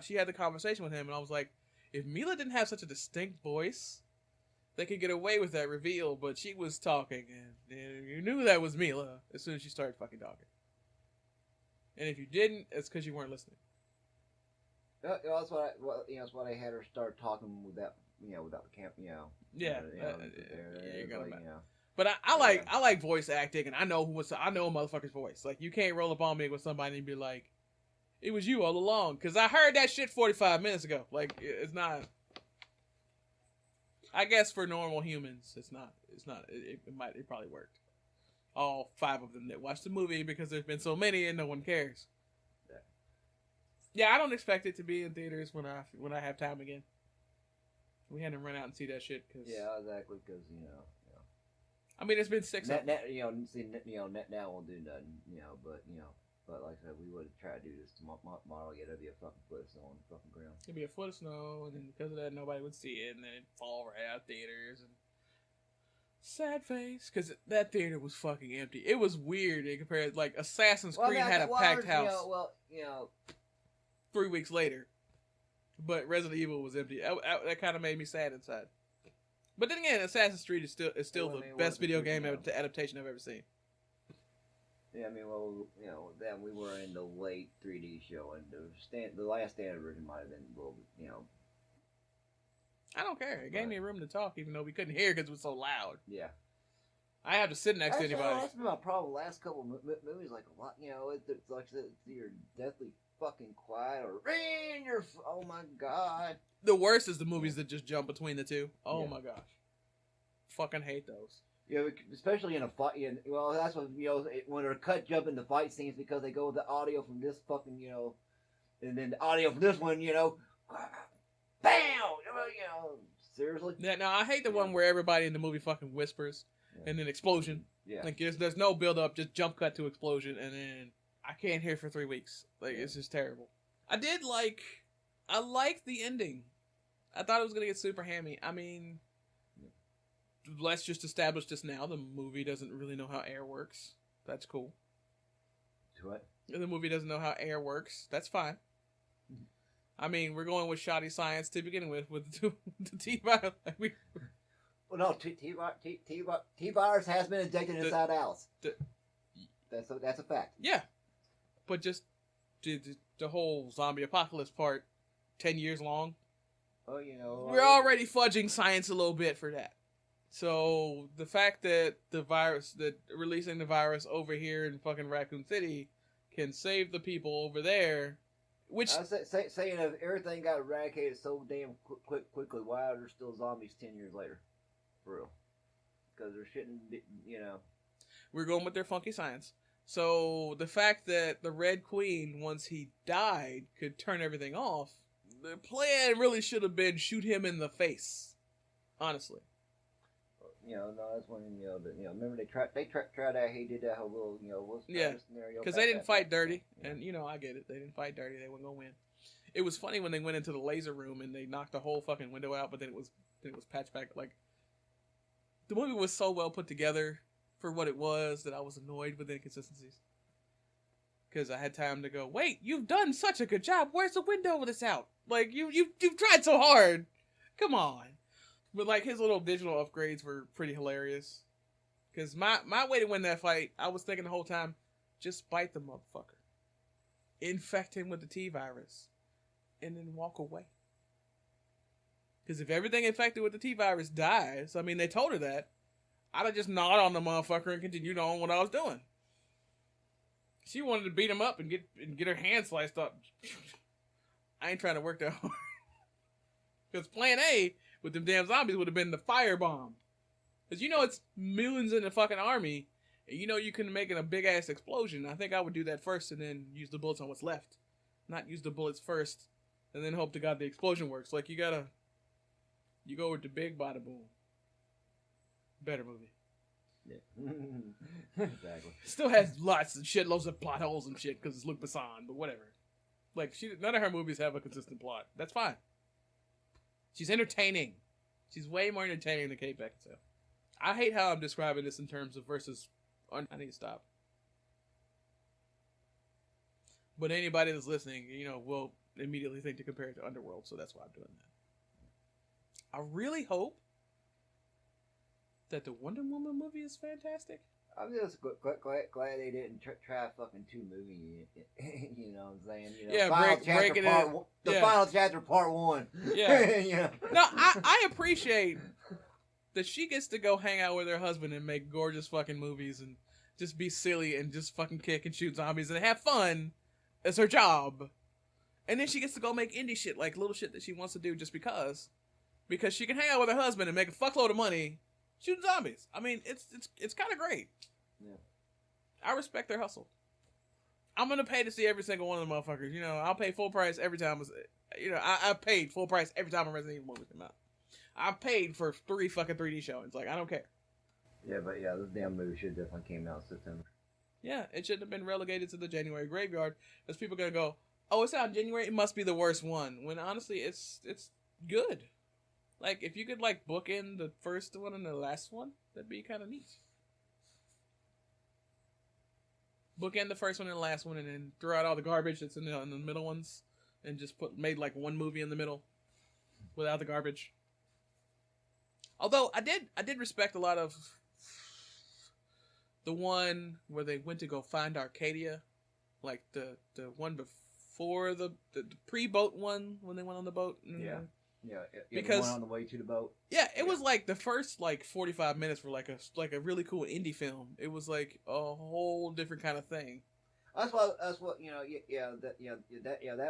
[SPEAKER 1] she had the conversation with him, and I was like, if Mila didn't have such a distinct voice. They could get away with that reveal, but she was talking, and you knew that was Mila as soon as she started fucking talking. And if you didn't, it's because you weren't listening.
[SPEAKER 2] That's why they had her start talking without the camp,
[SPEAKER 1] Yeah. But I like voice acting, and I know a motherfucker's voice. Like you can't roll up on me with somebody and be like, "It was you all along," because I heard that shit 45 minutes ago. Like it's not. I guess for normal humans, it's not. It probably worked. All 5 of them that watched the movie because there's been so many and no one cares. Yeah, I don't expect it to be in theaters when I have time again. We had to run out and see that shit.
[SPEAKER 2] Exactly. Because
[SPEAKER 1] I mean, it's been 6.
[SPEAKER 2] Net now won't do nothing. But like I said, we would try to do this tomorrow. It'd be a fucking foot of snow on the fucking ground.
[SPEAKER 1] It'd be a foot of snow, and then because of that, nobody would see it, and then it'd fall right out of theaters. And sad face, because that theater was fucking empty. It was weird in comparison. Like Assassin's Creed had a packed house. 3 weeks later, but Resident Evil was empty. That kind of made me sad inside. But then again, Assassin's Creed is still the best video game adaptation I've ever seen.
[SPEAKER 2] Yeah, I mean, then we were in the late 3D show, and the last standard version might have been a little,
[SPEAKER 1] I don't care. It gave me room to talk, even though we couldn't hear because it was so loud.
[SPEAKER 2] Yeah.
[SPEAKER 1] I have to sit next to anybody.
[SPEAKER 2] That's been my problem. The last couple of movies, like a lot, it's like you're deathly fucking quiet, or oh my god.
[SPEAKER 1] The worst is the movies that just jump between the two. Oh my gosh, fucking hate those.
[SPEAKER 2] Especially in a fight. That's what when they're cut jump into fight scenes because they go with the audio from this fucking and then the audio from this one bam. Seriously.
[SPEAKER 1] Yeah, no, I hate the one where everybody in the movie fucking whispers and then explosion.
[SPEAKER 2] Yeah.
[SPEAKER 1] Like there's no build up, just jump cut to explosion, and then I can't hear for 3 weeks. Like it's just terrible. I liked the ending. I thought it was gonna get super hammy. I mean. Let's just establish this now. The movie doesn't really know how air works. That's cool.
[SPEAKER 2] What?
[SPEAKER 1] The movie doesn't know how air works. That's fine. Mm-hmm. I mean, we're going with shoddy science to begin with the T-virus.
[SPEAKER 2] Well, no, T-virus has been injected inside Alice. That's a fact.
[SPEAKER 1] Yeah, but just the whole zombie apocalypse part, 10 years long.
[SPEAKER 2] Oh,
[SPEAKER 1] we're already fudging science a little bit for that. So the fact that releasing the virus over here in fucking Raccoon City can save the people over there, which
[SPEAKER 2] I was saying if everything got eradicated so damn quickly, why are there still zombies 10 years later? For real, because there shouldn't be,
[SPEAKER 1] We're going with their funky science. So the fact that the Red Queen, once he died, could turn everything off, the plan really should have been shoot him in the face. Honestly.
[SPEAKER 2] No, that's when remember they tried out. He did that whole little
[SPEAKER 1] scenario. Because they didn't fight dirty, and I get it. They didn't fight dirty. They weren't gonna win. It was funny when they went into the laser room and they knocked the whole fucking window out, but then it was patched back. Like the movie was so well put together for what it was that I was annoyed with the inconsistencies. Because I had time to go, wait, you've done such a good job. Where's the window that's out? Like you've tried so hard. Come on. But like his little digital upgrades were pretty hilarious. Because my way to win that fight, I was thinking the whole time, just bite the motherfucker. Infect him with the T-virus. And then walk away. Because if everything infected with the T-virus dies, I mean, they told her that, I'd have just gnawed on the motherfucker and continued on what I was doing. She wanted to beat him up and get her hand sliced up. I ain't trying to work that hard. Because plan A with them damn zombies would have been the firebomb. Because it's millions in the fucking army, and you can make it a big ass explosion. I think I would do that first and then use the bullets on what's left. Not use the bullets first and then hope to God the explosion works. Like you go with the big bada boom. Better movie.
[SPEAKER 2] Yeah. Exactly.
[SPEAKER 1] Still has lots and shitloads of plot holes and shit because it's Luc Besson, but whatever. Like none of her movies have a consistent plot. That's fine. She's entertaining. She's way more entertaining than Kate Beckinsale. I hate how I'm describing this in terms of versus. I need to stop. But anybody that's listening, will immediately think to compare it to Underworld, so that's why I'm doing that. I really hope that the Wonder Woman movie is fantastic.
[SPEAKER 2] I'm just glad they didn't try fucking 2 movies. You know what I'm saying?
[SPEAKER 1] Yeah, break it in.
[SPEAKER 2] Final chapter, part 1.
[SPEAKER 1] Yeah. No, I appreciate that she gets to go hang out with her husband and make gorgeous fucking movies and just be silly and just fucking kick and shoot zombies and have fun as her job. And then she gets to go make indie shit, like little shit that she wants to do just because she can hang out with her husband and make a fuckload of money shooting zombies. I mean, it's kind of great.
[SPEAKER 2] Yeah.
[SPEAKER 1] I respect their hustle. I'm gonna pay to see every single one of the motherfuckers. I'll pay full price every time. I paid full price every time a Resident Evil movie came out. I paid for 3 fucking 3D showings. Like, I don't care.
[SPEAKER 2] Yeah, but this damn movie should definitely came out in September.
[SPEAKER 1] Yeah, it shouldn't have been relegated to the January graveyard, because people are gonna go, oh, it's out in January, it must be the worst one. When honestly, it's good. Like, if you could book in the first one and the last one, that'd be kind of neat. Book in the first one and the last one, and then throw out all the garbage that's in the middle ones, and just made one movie in the middle without the garbage. Although I did respect a lot of the one where they went to go find Arcadia, like the one before the pre-boat one when they went on the boat.
[SPEAKER 2] Yeah. Yeah,
[SPEAKER 1] because
[SPEAKER 2] the one on the way to the boat.
[SPEAKER 1] Yeah, it was the first 45 minutes were like a really cool indie film. It was like a whole different kind of thing.
[SPEAKER 2] That's what that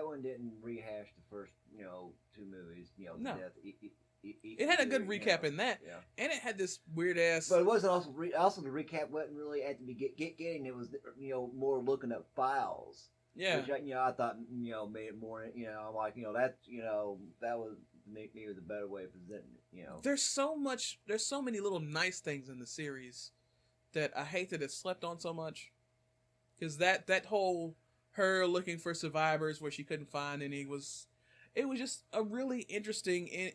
[SPEAKER 2] one didn't rehash the first 2 movies.
[SPEAKER 1] No. It had a good recap in that, and it had this weird ass.
[SPEAKER 2] But it wasn't also the recap wasn't really at the beginning. It was more looking at files.
[SPEAKER 1] Yeah.
[SPEAKER 2] Which I thought made it more. I'm like that that was maybe the better way of presenting it.
[SPEAKER 1] There's so many little nice things in the series that I hate that it's slept on so much. Because that whole her looking for survivors where she couldn't find any it was just a really interesting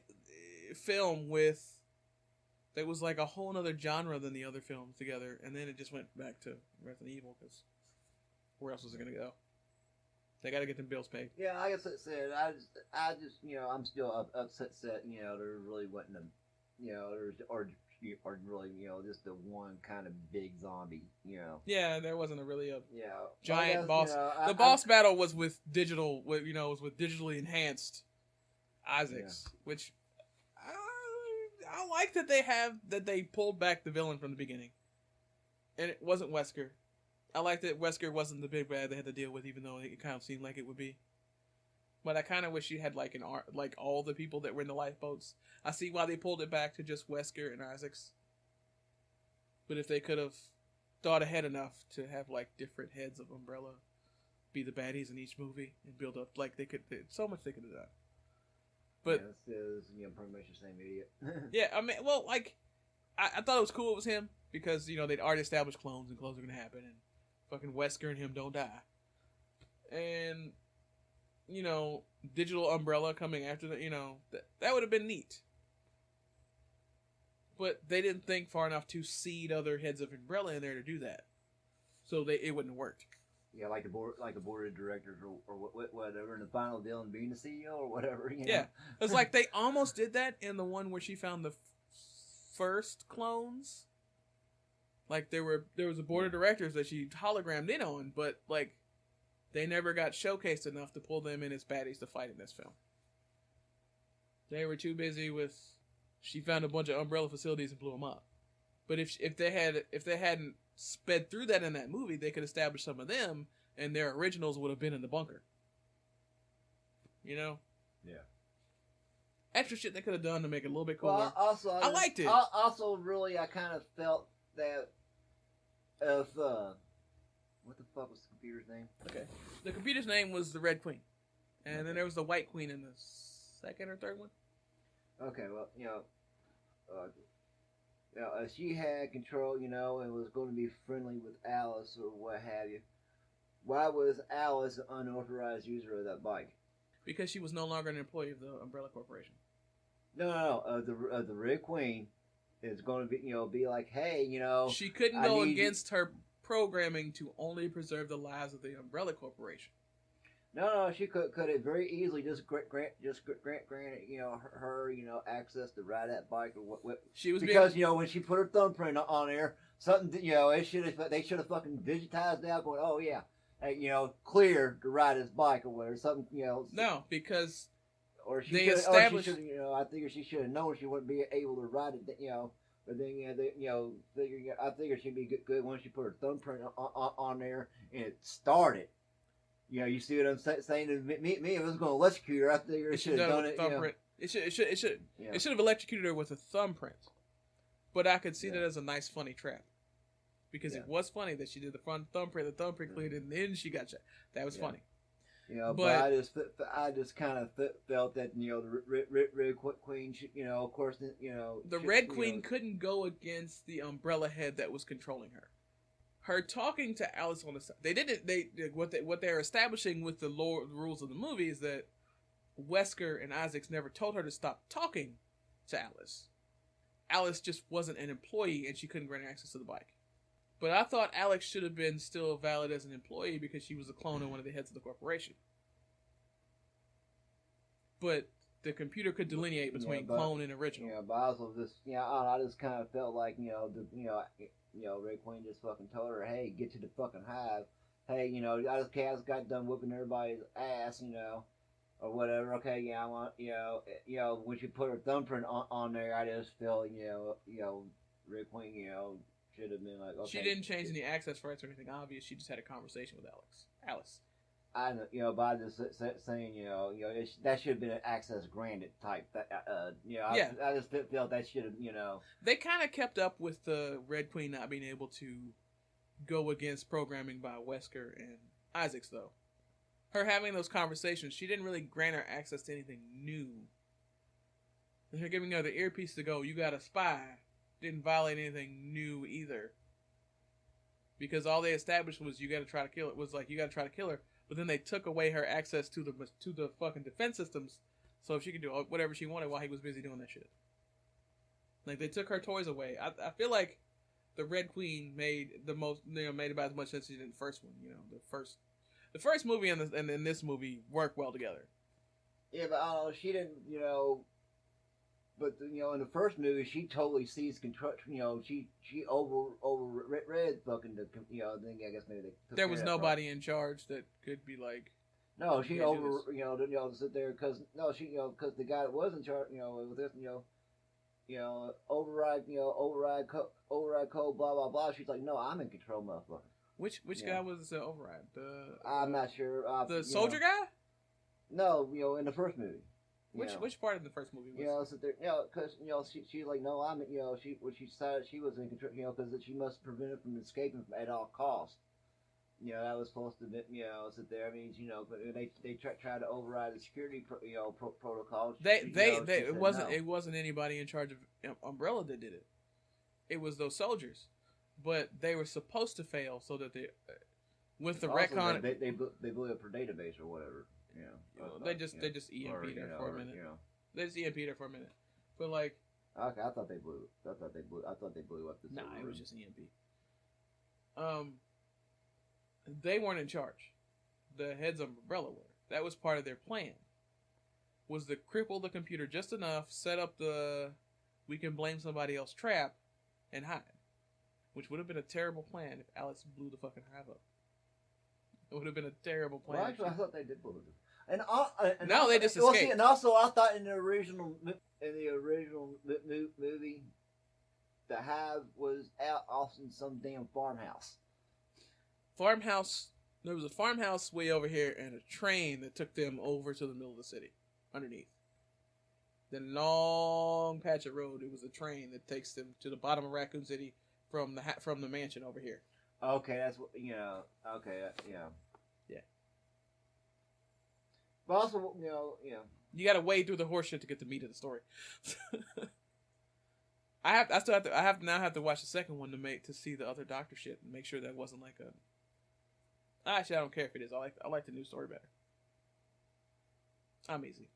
[SPEAKER 1] film that was like a whole other genre than the other films together, and then it just went back to Resident Evil because where else was it gonna go? They got to get them bills paid.
[SPEAKER 2] Yeah, like I said, I just I'm still upset. There really wasn't or really, just the one kind of big zombie,
[SPEAKER 1] Yeah, there wasn't really a
[SPEAKER 2] Yeah,
[SPEAKER 1] giant boss. The
[SPEAKER 2] I,
[SPEAKER 1] boss battle was with digital, was with digitally enhanced Isaacs, which I like that they pulled back the villain from the beginning, and it wasn't Wesker. I like that Wesker wasn't the big bad they had to deal with, even though it kind of seemed like it would be. But I kind of wish you had like all the people that were in the lifeboats. I see why they pulled it back to just Wesker and Isaacs. But if they could have thought ahead enough to have like different heads of Umbrella be the baddies in each movie and build up, like so much they could have done. But
[SPEAKER 2] this is pretty much the same idiot.
[SPEAKER 1] Yeah, I mean, well, like I thought it was cool it was him because they'd already established clones and clones are gonna happen and fucking Wesker and him don't die. And digital Umbrella coming after that would have been neat. But they didn't think far enough to seed other heads of Umbrella in there to do that, so it wouldn't have worked.
[SPEAKER 2] Yeah, like a board of directors or whatever, and the final villain being the CEO or whatever.
[SPEAKER 1] Yeah, it's like they almost did that in the one where she found the first clones. Like there was a board of directors that she hologrammed in on, but like they never got showcased enough to pull them in as baddies to fight in this film. They were too busy with she found a bunch of Umbrella facilities and blew them up. But if they hadn't sped through that in that movie, they could establish some of them, and their originals would have been in the bunker.
[SPEAKER 2] Yeah.
[SPEAKER 1] Extra shit they could have done to make it a little bit cooler.
[SPEAKER 2] Well, also,
[SPEAKER 1] I liked it.
[SPEAKER 2] Also, really, I kind of felt that if what the fuck was the computer's name?
[SPEAKER 1] Okay, the computer's name was the Red Queen, and then there was the White Queen in the second or third one.
[SPEAKER 2] Okay, well, she had control, and was going to be friendly with Alice or what have you. Why was Alice an unauthorized user of that bike?
[SPEAKER 1] Because she was no longer an employee of the Umbrella Corporation.
[SPEAKER 2] No. The Red Queen is going to be like, hey,
[SPEAKER 1] she couldn't go against her programming to only preserve the lives of the Umbrella Corporation.
[SPEAKER 2] No, she could have very easily just grant her access to ride that bike or what
[SPEAKER 1] she was
[SPEAKER 2] because when she put her thumbprint on there, something they should have fucking digitized out going, oh yeah, clear to ride his bike or whatever, something
[SPEAKER 1] No, because
[SPEAKER 2] or she
[SPEAKER 1] they
[SPEAKER 2] should,
[SPEAKER 1] established.
[SPEAKER 2] Or she should, I think she should have known she wouldn't be able to ride it, But then I figure she'd be good once she put her thumbprint on there and it started. You see what I'm saying? To me, if it was going to electrocute her, I think it should have done it.
[SPEAKER 1] Thumbprint. It should have electrocuted her with a thumbprint. But I could see that as a nice, funny trap, because it was funny that she did the front thumbprint, the thumbprint cleared, and then she got shot. That was funny.
[SPEAKER 2] But I just kind of felt that the Red Queen, of course,
[SPEAKER 1] the Red Queen couldn't go against the Umbrella head that was controlling her. Her talking to Alice on the side. What they're establishing with the rules of the movie is that Wesker and Isaacs never told her to stop talking to Alice. Alice just wasn't an employee and she couldn't grant access to the bike. But I thought Alex should have been still valid as an employee because she was a clone of one of the heads of the corporation. But the computer could delineate between clone and original.
[SPEAKER 2] Yeah, but also I just kind of felt like Red Queen just fucking told her, hey, get to the fucking hive. Hey, I just got done whooping everybody's ass, or whatever. Okay, I want, when she put her thumbprint on there, I just felt, Red Queen, should have been like, okay.
[SPEAKER 1] She didn't change any access rights or anything obvious. She just had a conversation with Alice.
[SPEAKER 2] I know, but I just saying, that should have been an access granted type. I just felt that should have,
[SPEAKER 1] They kind of kept up with the Red Queen not being able to go against programming by Wesker and Isaacs, though. Her having those conversations, she didn't really grant her access to anything new. And her giving her the earpiece to go, you got a spy, didn't violate anything new either. Because all they established was you got to try to kill her. But then they took away her access to the fucking defense systems, so she could do whatever she wanted while he was busy doing that shit. Like they took her toys away. I feel like the Red Queen made made about as much sense as she did in the first one. The first movie and this movie work well together.
[SPEAKER 2] Yeah, but I don't know. She didn't. But in the first movie, she totally sees control. She overread fucking the. Then I guess maybe they took
[SPEAKER 1] there was nobody
[SPEAKER 2] part.
[SPEAKER 1] in charge that could be like.
[SPEAKER 2] No, she sit there because because the guy that was in charge, with this, override code, blah blah blah. She's like, no, I'm in control, motherfucker.
[SPEAKER 1] Which guy was the override?
[SPEAKER 2] I'm not sure.
[SPEAKER 1] The soldier guy?
[SPEAKER 2] No, in the first movie.
[SPEAKER 1] Which part of the first movie was?
[SPEAKER 2] Sit there, because she's like, no, I'm, she decided she was in control, because she must prevent it from escaping at all costs. That was supposed to, sit there. I mean, but they tried to override the security, protocol.
[SPEAKER 1] It wasn't anybody in charge of Umbrella that did it. It was those soldiers, but they were supposed to fail so that they, with the
[SPEAKER 2] also,
[SPEAKER 1] retcon,
[SPEAKER 2] they blew up her database or whatever.
[SPEAKER 1] They just EMP'd her for a minute. They just EMP'd her for a minute, but like.
[SPEAKER 2] Okay, I thought they blew up the.
[SPEAKER 1] Nah, it was just EMP. They weren't in charge. The heads of Umbrella were. That was part of their plan. Was to cripple the computer just enough, set up the we can blame somebody else trap, and hide. Which would have been a terrible plan if Alice blew the fucking hive up. It would have been a terrible plan.
[SPEAKER 2] Well, actually, I thought they did blow it. And
[SPEAKER 1] now they just escaped.
[SPEAKER 2] See, and also, I thought in the original movie, the hive was out off in some damn farmhouse.
[SPEAKER 1] There was a farmhouse way over here and a train that took them over to the middle of the city, underneath. The long patch of road, it was a train that takes them to the bottom of Raccoon City from the mansion over here.
[SPEAKER 2] Okay, that's what, okay, yeah.
[SPEAKER 1] Yeah.
[SPEAKER 2] But also,
[SPEAKER 1] You gotta wade through the horse shit to get the meat of the story. I have to watch the second one to see the other Doctor shit and make sure that wasn't like a. Actually, I don't care if it is. I like the new story better. I'm easy.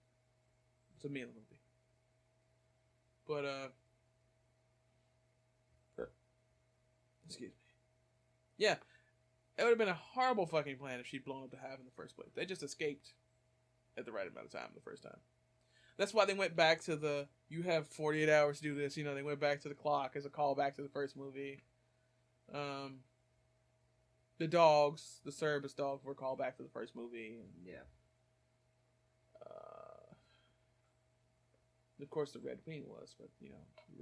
[SPEAKER 1] It's a Mila movie. But excuse me. Yeah, it would have been a horrible fucking plan if she'd blown up the hive in the first place. They just escaped at the right amount of time the first time. That's why they went back to you have 48 hours to do this. They went back to the clock as a callback to the first movie. The dogs, the Cerberus dogs, were called back to the first movie.
[SPEAKER 2] Yeah.
[SPEAKER 1] Of course, the Red Queen was, but the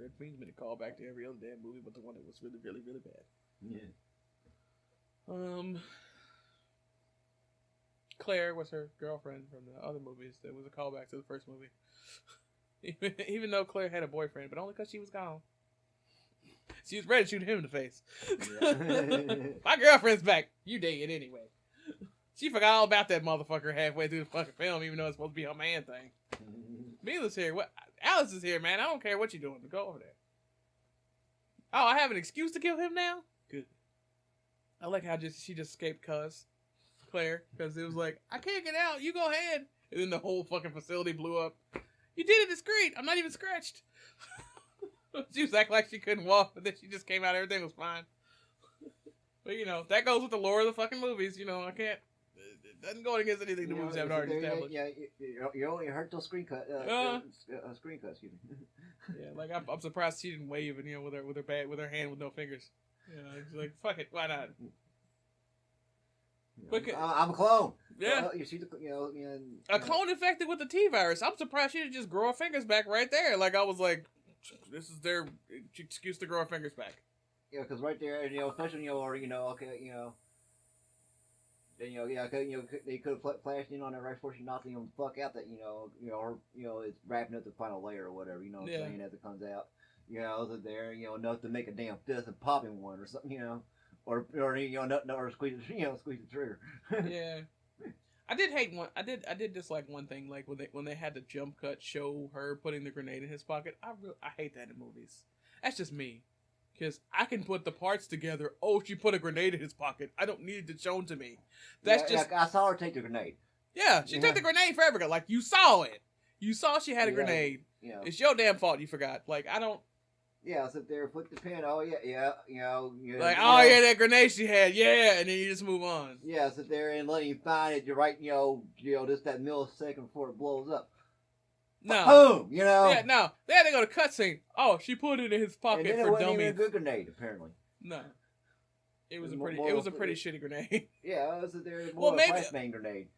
[SPEAKER 1] Red Queen's been a callback to every other damn movie, but the one that was really, really, really bad.
[SPEAKER 2] Yeah.
[SPEAKER 1] Claire was her girlfriend from the other movies. That was a callback to the first movie. Even though Claire had a boyfriend, but only because she was gone. She was ready to shoot him in the face. Yeah. My girlfriend's back. You dating anyway. She forgot all about that motherfucker halfway through the fucking film, even though it's supposed to be her man thing. Mila's here. What? Alice is here, man. I don't care what you're doing. Go over there. Oh, I have an excuse to kill him now? Good. I like how she just escaped Claire, because it was like, I can't get out. You go ahead. And then the whole fucking facility blew up. You did it discreet. I'm not even scratched. She was acting like she couldn't walk, but then she just came out. Everything was fine. But, that goes with the lore of the fucking movies. I can't. It doesn't go against anything the movies haven't already established.
[SPEAKER 2] Yeah, you only hurt those screen cuts. Screen cuts, excuse me.
[SPEAKER 1] Yeah, like I'm surprised she didn't wave and with her hand with no fingers. It's like, fuck it, why not?
[SPEAKER 2] I'm a clone.
[SPEAKER 1] Yeah,
[SPEAKER 2] you see
[SPEAKER 1] a clone infected with the T virus. I'm surprised she didn't just grow her fingers back right there. Like I was like, this is their excuse to grow her fingers back.
[SPEAKER 2] Yeah, because right there, especially okay, then they could have flashed in on it right before she knocked him the fuck out. That it's wrapping up the final layer or whatever. Saying as it comes out. There enough to make a damn fist and popping one or something. Or squeeze the trigger.
[SPEAKER 1] Yeah. I did hate one. I did dislike one thing, like when they had the jump cut show her putting the grenade in his pocket. I hate that in movies. That's just me, because I can put the parts together. Oh, she put a grenade in his pocket. I don't need it shown to me. That's just.
[SPEAKER 2] I saw her take the grenade.
[SPEAKER 1] Yeah, she took the grenade forever ago. Like you saw it. You saw she had a grenade. Yeah. It's your damn fault you forgot. Like I don't.
[SPEAKER 2] Yeah, sit there, put the pin. Oh yeah.
[SPEAKER 1] Like yeah, that grenade she had. Yeah, and then you just move on.
[SPEAKER 2] Yeah, sit there and let you find it. You're right. Just that millisecond before it blows up. Boom, you know.
[SPEAKER 1] Yeah, no. They had to go to cutscene. Oh, she put it in his pocket
[SPEAKER 2] and then
[SPEAKER 1] for
[SPEAKER 2] it wasn't
[SPEAKER 1] dummies.
[SPEAKER 2] even a good grenade, apparently.
[SPEAKER 1] No. It was a pretty shitty grenade.
[SPEAKER 2] Yeah, it was more of a flashbang grenade.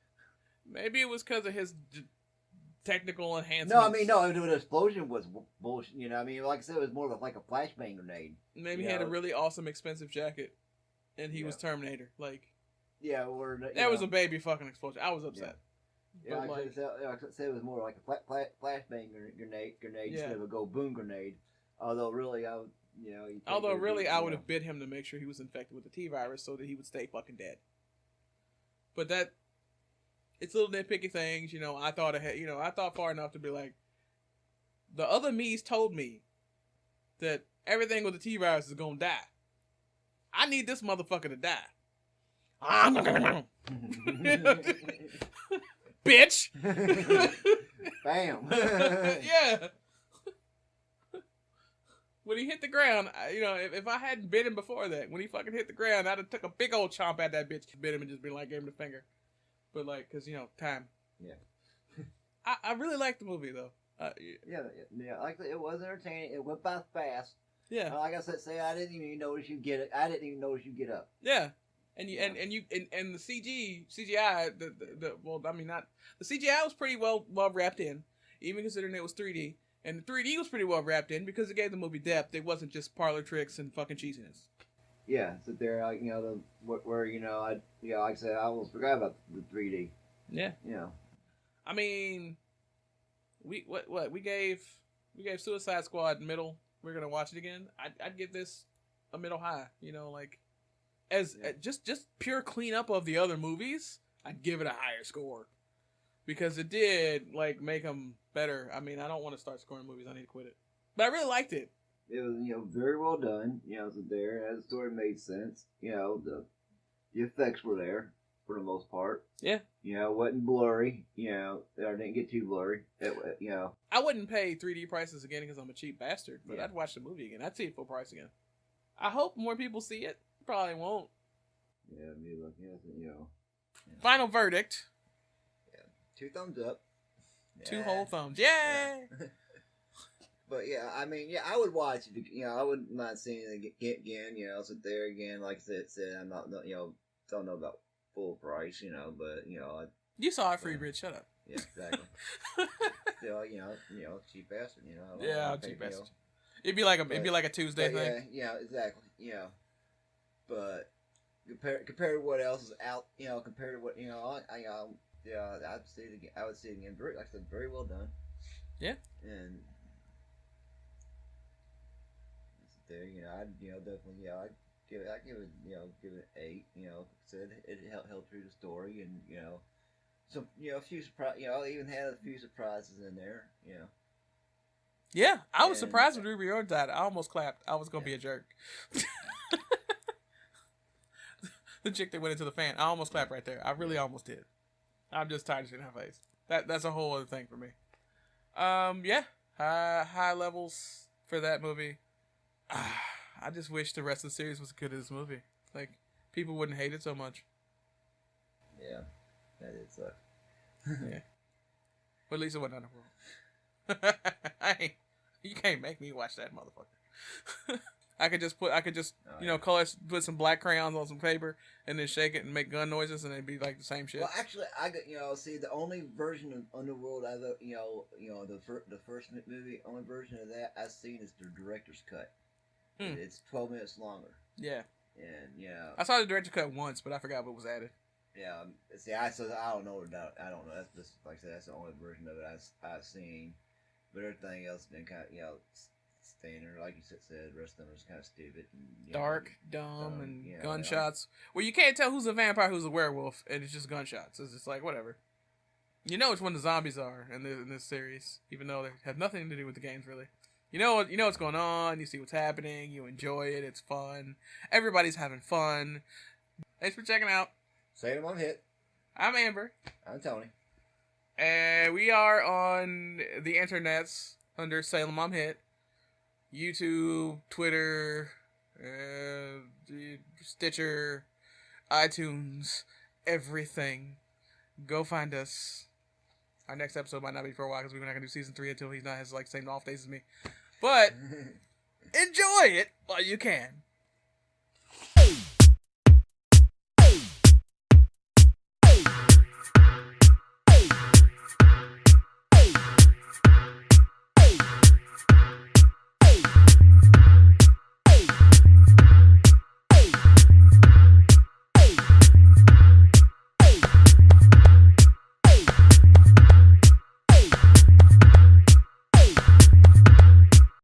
[SPEAKER 1] Maybe it was because of his technical enhancements.
[SPEAKER 2] No, I mean, no, the explosion was bullshit. You know, I mean, like I said, it was more of like a flashbang grenade.
[SPEAKER 1] Maybe he had a really awesome, expensive jacket, and he was Terminator. Like,
[SPEAKER 2] yeah, or
[SPEAKER 1] that was a baby fucking explosion. I was upset.
[SPEAKER 2] Yeah, like I said, it was more like a flashbang grenade instead of a go boom grenade. Although really, I would have bit him to make sure he was infected with the T virus so that he would stay fucking dead. But it's little nitpicky things, you know. I thought far enough to be like, the other me's told me that everything with the T virus is gonna die. I need this motherfucker to die. Bitch. Bam.
[SPEAKER 1] Yeah. When he hit the ground, if I hadn't bit him before that, when he fucking hit the ground, I'd have took a big old chomp at that bitch, bit him, and just been like, gave him the finger. But like, cause time.
[SPEAKER 2] Yeah.
[SPEAKER 1] I really liked the movie though.
[SPEAKER 2] Yeah. Like it was entertaining. It went by fast.
[SPEAKER 1] Yeah.
[SPEAKER 2] Like I said, I didn't even notice you get it. I didn't even notice you get up.
[SPEAKER 1] Yeah. And the CGI, the CGI was pretty well wrapped in, even considering it was 3D. And the 3D was pretty well wrapped in because it gave the movie depth. It wasn't just parlor tricks and fucking cheesiness.
[SPEAKER 2] Yeah, sit there, like I said, I almost forgot about the 3D.
[SPEAKER 1] Yeah.
[SPEAKER 2] Yeah.
[SPEAKER 1] I mean, we gave Suicide Squad middle. We're gonna watch it again. I'd give this a middle high. Just pure cleanup of the other movies. I'd give it a higher score because it did make them better. I mean, I don't want to start scoring movies. I need to quit it. But I really liked it.
[SPEAKER 2] It was very well done. The story made sense. The effects were there for the most part.
[SPEAKER 1] Yeah.
[SPEAKER 2] It wasn't blurry. I didn't get too blurry.
[SPEAKER 1] I wouldn't pay 3D prices again because I'm a cheap bastard. But I'd watch the movie again. I'd see it full price again. I hope more people see it. Probably won't.
[SPEAKER 2] Yeah, me looking at it,
[SPEAKER 1] Final verdict.
[SPEAKER 2] Yeah, 2 thumbs up.
[SPEAKER 1] 2 whole thumbs. Yay!
[SPEAKER 2] But yeah, I mean, I would watch it. I wouldn't mind seeing it again. Sit there again. Like I said, I'm not, don't know about full price. But
[SPEAKER 1] you saw it free, Rich. Shut up.
[SPEAKER 2] Yeah, exactly. Still, cheap bastard.
[SPEAKER 1] Yeah, cheap bastard. It'd be like a Tuesday thing.
[SPEAKER 2] Yeah, exactly. But compared to what else is out, compared to what I'd say it again. I would say it again. Like I said, very well done.
[SPEAKER 1] Yeah.
[SPEAKER 2] And there, I'd definitely, I'd give it give it 8. Said it held through the story, and some a few surprise, even had a few surprises in there.
[SPEAKER 1] Yeah, I was surprised when Ruby Rose died. I almost clapped. I was gonna be a jerk. The chick that went into the fan. I almost clapped right there. I really almost did. I'm just tired of seeing her face. That's a whole other thing for me. Yeah. High levels for that movie. I just wish the rest of the series was as good as this movie. People wouldn't hate it so much.
[SPEAKER 2] Yeah. That did suck.
[SPEAKER 1] Yeah. But at least it wasn't Underworld. You can't make me watch that motherfucker. I could just color, put some black crayons on some paper, and then shake it and make gun noises, and it'd be like the same shit.
[SPEAKER 2] Well, actually, I got see the only version of Underworld the first movie, only version of that I've seen is the director's cut. It's 12 minutes longer.
[SPEAKER 1] Yeah.
[SPEAKER 2] And
[SPEAKER 1] I saw the director's cut once, but I forgot what was added.
[SPEAKER 2] Yeah. See, I don't know. I don't know. That's just like I said. That's the only version of it I've seen. But everything else has been kind of standard, like you said. The rest of them is kind of stupid, and,
[SPEAKER 1] dark, dumb, and gunshots. Well, you can't tell who's a vampire, who's a werewolf, and it's just gunshots. It's just like whatever. Which one the zombies are in this series, even though they have nothing to do with the games really. You know what's going on. You see what's happening. You enjoy it. It's fun. Everybody's having fun. Thanks for checking out.
[SPEAKER 2] Salem on Hit.
[SPEAKER 1] I'm Amber.
[SPEAKER 2] I'm Tony.
[SPEAKER 1] And we are on the internets under Salem I'm Hit. YouTube, Twitter, Stitcher, iTunes, everything. Go find us. Our next episode might not be for a while because we're not gonna do season 3 until he's not has like same off days as me. But enjoy it while you can.